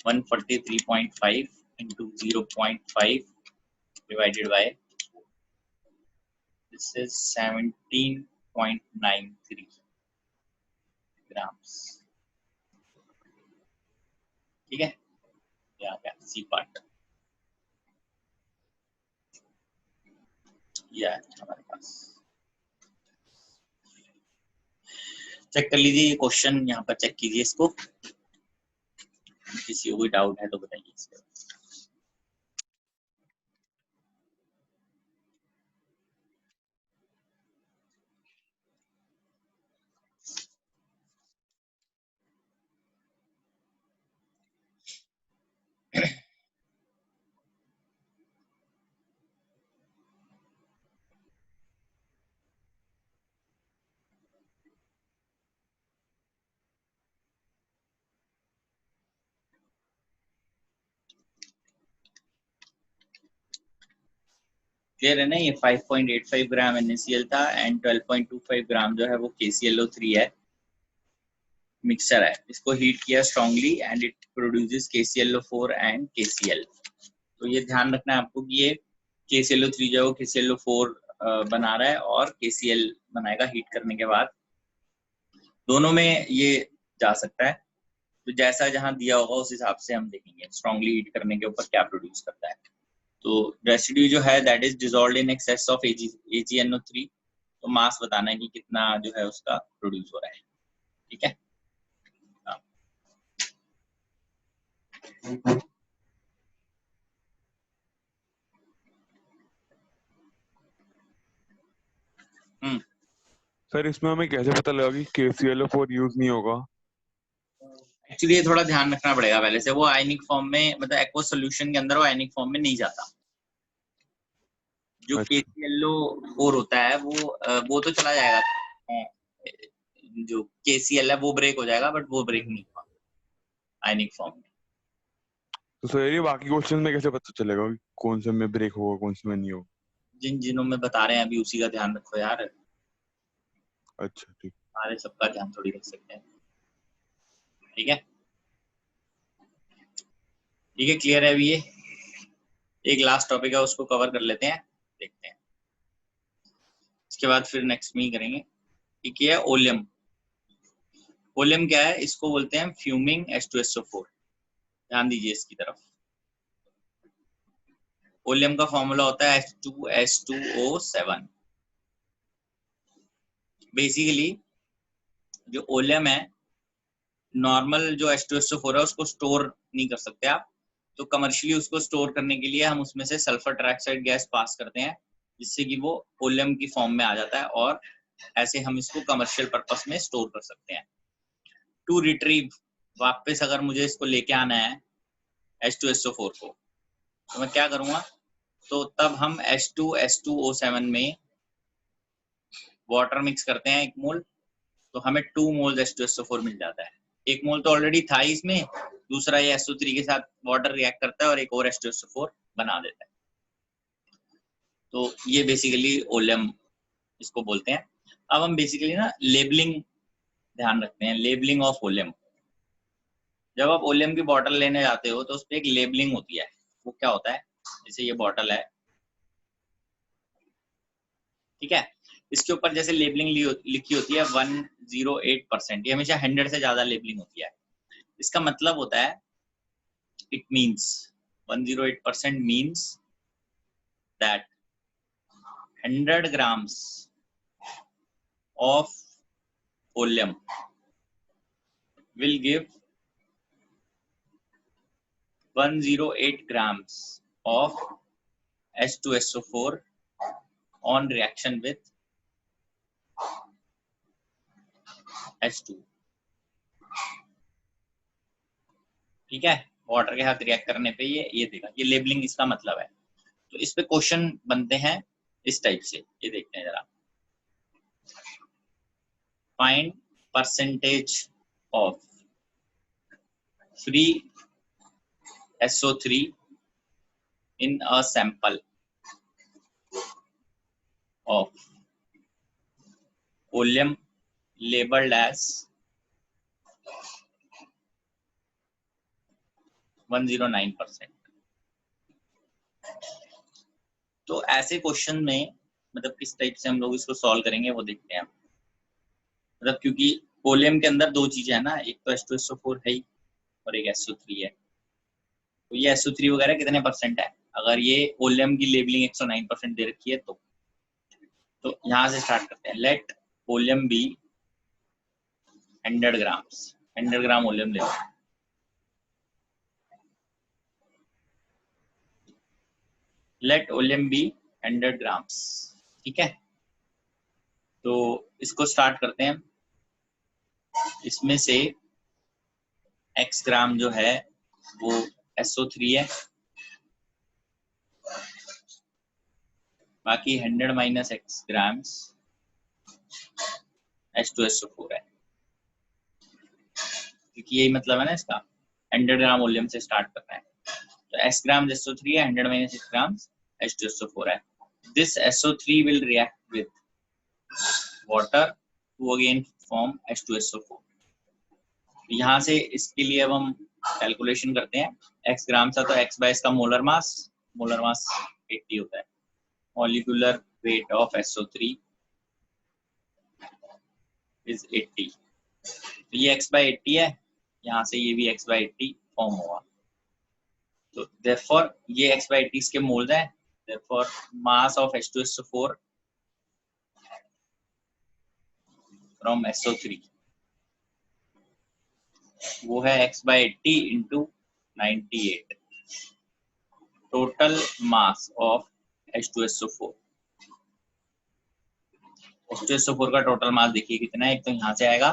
143.5 into 0.5 divided by this is 17.93 grams, ठीक है। ये आ गया सी पार्ट, ये है हमारे पास। चेक कर लीजिए ये क्वेश्चन, यहाँ पर चेक कीजिए इसको। किसी को कोई डाउट है तो बताइए इसके बाद। क्लियर है ना? ये 5.85 ग्राम NaCl था एंड 12.25 ग्राम जो है वो KClO3 है, मिक्सचर है। इसको हीट किया strongly and it produces KClO4 and KCl। तो ये ध्यान रखना है आपको कि ये KClO3 जो है वो KClO4 बना रहा है और KCl बनाएगा हीट करने के बाद। दोनों में ये जा सकता है, तो जैसा जहां दिया होगा उस हिसाब से हम देखेंगे स्ट्रांगली हीट करने के ऊपर क्या प्रोड्यूस करता है। तो रेसिड्यू जो है that is dissolved in excess of AgNO3, तो मास बताना है कि कितना जो है उसका प्रोड्यूस हो रहा है। ठीक है, सर इसमें हमें कैसे पता लगा कि KClO4 यूज नहीं होगा? एक्चुअली ये थोड़ा ध्यान रखना पड़ेगा पहले से। वो आयनिक फॉर्म में, मतलब एक्वस सॉल्यूशन के अंदर वो आयनिक फॉर्म में नहीं जाता। जो अच्छा। KClO4 होता है वो तो चला जाएगा, जो KCl है वो ब्रेक हो जाएगा, बट वो ब्रेक नहीं होगा आयनिक फॉर्म में। तो सर ये बाकी क्वेश्चन में कैसे पता चलेगा कि कौन से में ब्रेक होगा कौन से में नहीं होगा? जिनों में बता रहे हैं अभी उसी का ध्यान रखो यार, अच्छा ठीक। सारे सबका ध्यान थोड़ी रख सकते हैं। ठीक है, ठीक है, क्लियर है? अभी ये एक लास्ट टॉपिक है, उसको कवर कर लेते हैं, देखते हैं। इसके बाद फिर नेक्स्ट में ही करेंगे। ठीक है, ओलियम। ओलियम क्या है? इसको बोलते हैं फ्यूमिंग H2SO4। ध्यान दीजिए इसकी तरफ। ओलियम का फॉर्मूला होता है H2S2O7। बेसिकली जो ओलियम है, नॉर्मल जो H2SO4 है उसको स्टोर नहीं कर सकते आप, तो कमर्शियली उसको स्टोर करने के लिए हम उसमें से सल्फर ट्राइऑक्साइड गैस पास करते हैं, जिससे कि वो ओलियम की फॉर्म में आ जाता है, और ऐसे हम इसको कमर्शियल पर्पस में स्टोर कर सकते हैं। टू रिट्रीव, वापस अगर मुझे इसको लेके आना है H2SO4 को, तो मैं क्या करूंगा? तो तब हम H2S2O7 में वाटर मिक्स करते हैं 1 मोल, तो हमें 2 मोल H2SO4 मिल जाता है। 1 मोल तो ऑलरेडी था इसमें, दूसरा ये SO3 के साथ वाटर रिएक्ट करता है और एक और H2SO4 बना देता है। तो ये बेसिकली ओलियम इसको बोलते हैं। अब हम बेसिकली ना लेबलिंग ध्यान रखते हैं, लेबलिंग ऑफ ओलियम। जब आप ओलियम की बॉटल लेने जाते हो तो उस पर एक लेबलिंग होती है। वो क्या होता है? जैसे ये बॉटल है, ठीक है, इसके ऊपर जैसे लेबलिंग लिखी होती है 108%, ये हमेशा 100 से ज्यादा लेबलिंग होती है। इसका मतलब होता है, it means 108% means that 100 grams of oleum will give 108 grams of H2SO4 on reaction with H2। ठीक है, वाटर के साथ रिएक्ट करने पे ये देगा, ये लेबलिंग इसका मतलब है। तो इस पे क्वेश्चन बनते हैं इस टाइप से, ये देखते हैं जरा। Find percentage of free SO3 in a sample of oleum labeled as 109%। तो ऐसे क्वेश्चन में मतलब किस टाइप से हम लोग इसको सॉल्व करेंगे वो देखते हैं। मतलब क्योंकि ओलियम के अंदर 2 चीजें है ना, एक तो H2SO4 है ही और एक SO3 है। तो ये SO3 वगैरह कितने परसेंट है? अगर ये ओलियम की लेबलिंग 109% दे रखी है तो यहाँ से स्टार्ट करते हैं। Let oleum be 100 grams, 100 gram oleum ले लो। Let oleum be 100 grams. ठीक है, तो इसको स्टार्ट करते हैं। इसमें से x ग्राम जो है वो SO3 है, बाकी 100 माइनस x ग्राम्स H2SO4 है, क्योंकि यही मतलब है ना इसका, 100 ग्राम वॉल्यूम से स्टार्ट करना है। तो S ग्राम SO3 है, 100 माइनस x ग्राम्स H2SO4 है। This SO3 will react with water to again form H2SO4। यहाँ से इसके लिए अब हम कैलकुलेशन करते हैं। x ग्राम था तो x बाय इसका मोलर मास 80 होता है। Molecular weight of SO3 is 80। तो ये x बाय 80 है, यहाँ से ये भी x बाय 80 फॉर्म होगा। तो therefore ये x बाय 80 इसके मोल्स हैं। therefore mass of H2SO4 from SO3 वो है x by 80 into 98। Total mass of H2SO4 का टोटल मास देखिए कितना है। एक तो यहाँ से आएगा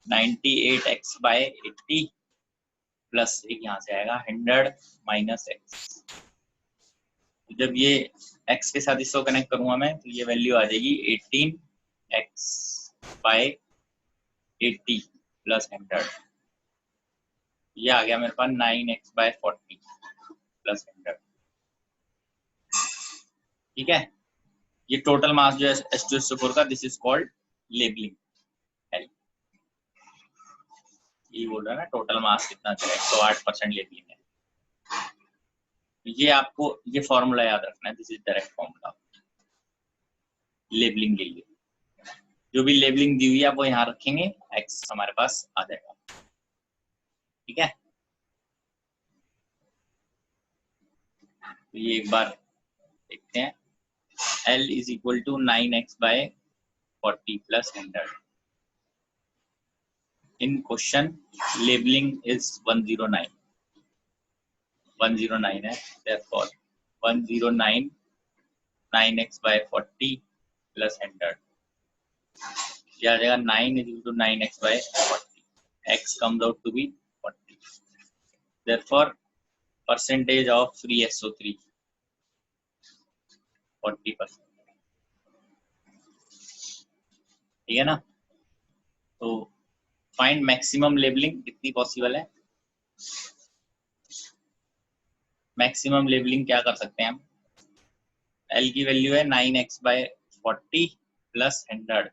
98x बाय 80 प्लस एक यहाँ से आएगा 100 माइनस x। जब ये x के साथ इसको कनेक्ट करूंगा मैं तो ये वैल्यू आ जाएगी 18x बाय 80 प्लस 100। ये आ गया मेरे पास 9x बाय 40 प्लस 100। ठीक है, ये टोटल मास जो है H2SO4 का, दिस इज कॉल्ड लेबलिंग। ये बोल रहा है ना टोटल मास कितना चला, 108% लेबलिंग है। ये आपको ये फॉर्मूला याद रखना है, this is direct formula labelling के लिए। जो भी लेबलिंग दी हुई है वो यहाँ रखेंगे, x हमारे पास आ जाएगा। ठीक है, तो ये एक बार देखते हैं। L is equal to 9x by 40 plus 100। In question labelling is 109 है, therefore 109 9x बाय 40 प्लस 100 क्या आ जाएगा 9 is equal to 9x by 40। x comes out to be 40। therefore percentage of free SO3 40%। ठीक है ना, तो फाइंड मैक्सिमम लेबलिंग कितनी possible है। मैक्सिमम लेबलिंग क्या कर सकते हैं हम, L की वैल्यू है 9x बाय 40 प्लस 100।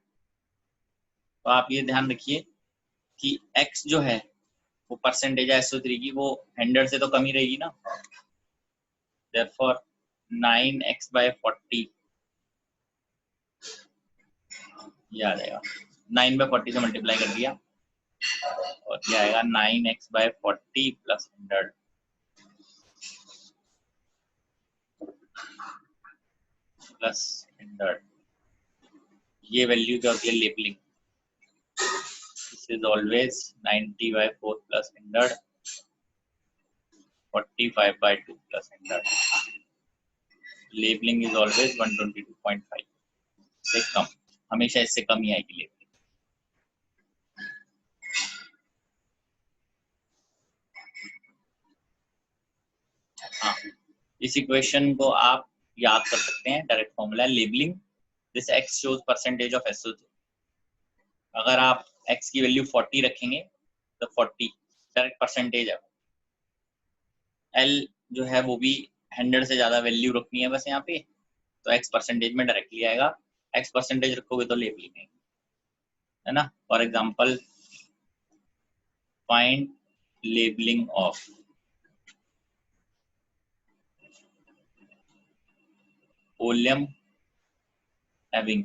तो आप ये ध्यान रखिए कि x जो है वो परसेंटेज है SO3 की, वो 100 से तो कम ही रहेगी ना। therefore 9x बाय 40 ये आ जाएगा, 9 बाय 40 से मल्टीप्लाई कर दिया और ये आएगा 9x बाय 40 प्लस 100 प्लस 100। ये वैल्यू क्या होती है labelling, this is always 90 by 4 plus 100 45 by 2 plus 100। Labelling is always 122.5 से कम, हमेशा इससे कम ही आएगी लेबलिंग। हाँ, इस इक्वेशन को आप याद कर सकते हैं, direct formula labelling this x shows percentage of SO3। अगर आप x की वैल्यू 40 रखेंगे तो 40 डायरेक्ट परसेंटेज है। L जो है वो भी 100 से ज्यादा वैल्यू रखनी है बस यहाँ पे, तो x परसेंटेज में डायरेक्टली आएगा। x परसेंटेज रखोगे तो लेबलिंग है ना। For example find labelling of oleum having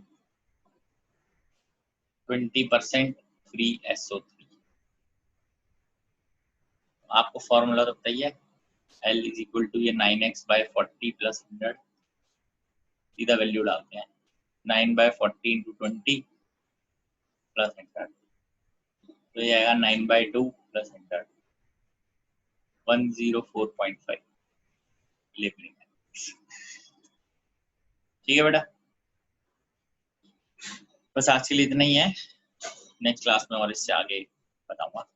20% free SO3। आपको फॉर्मूला तो बताइए, L इज इक्वल टू ये 9x बाय 40 प्लस 100, सीधा वैल्यू डालते हैं 9 बाय 40 इंटू 20 प्लस 100, तो ये आएगा 9 बाय 2 प्लस 100 104.5 लेबलिंग है। ठीक है बेटा, बस आज के लिए इतना ही है। नेक्स्ट क्लास में और इससे आगे बताऊंगा।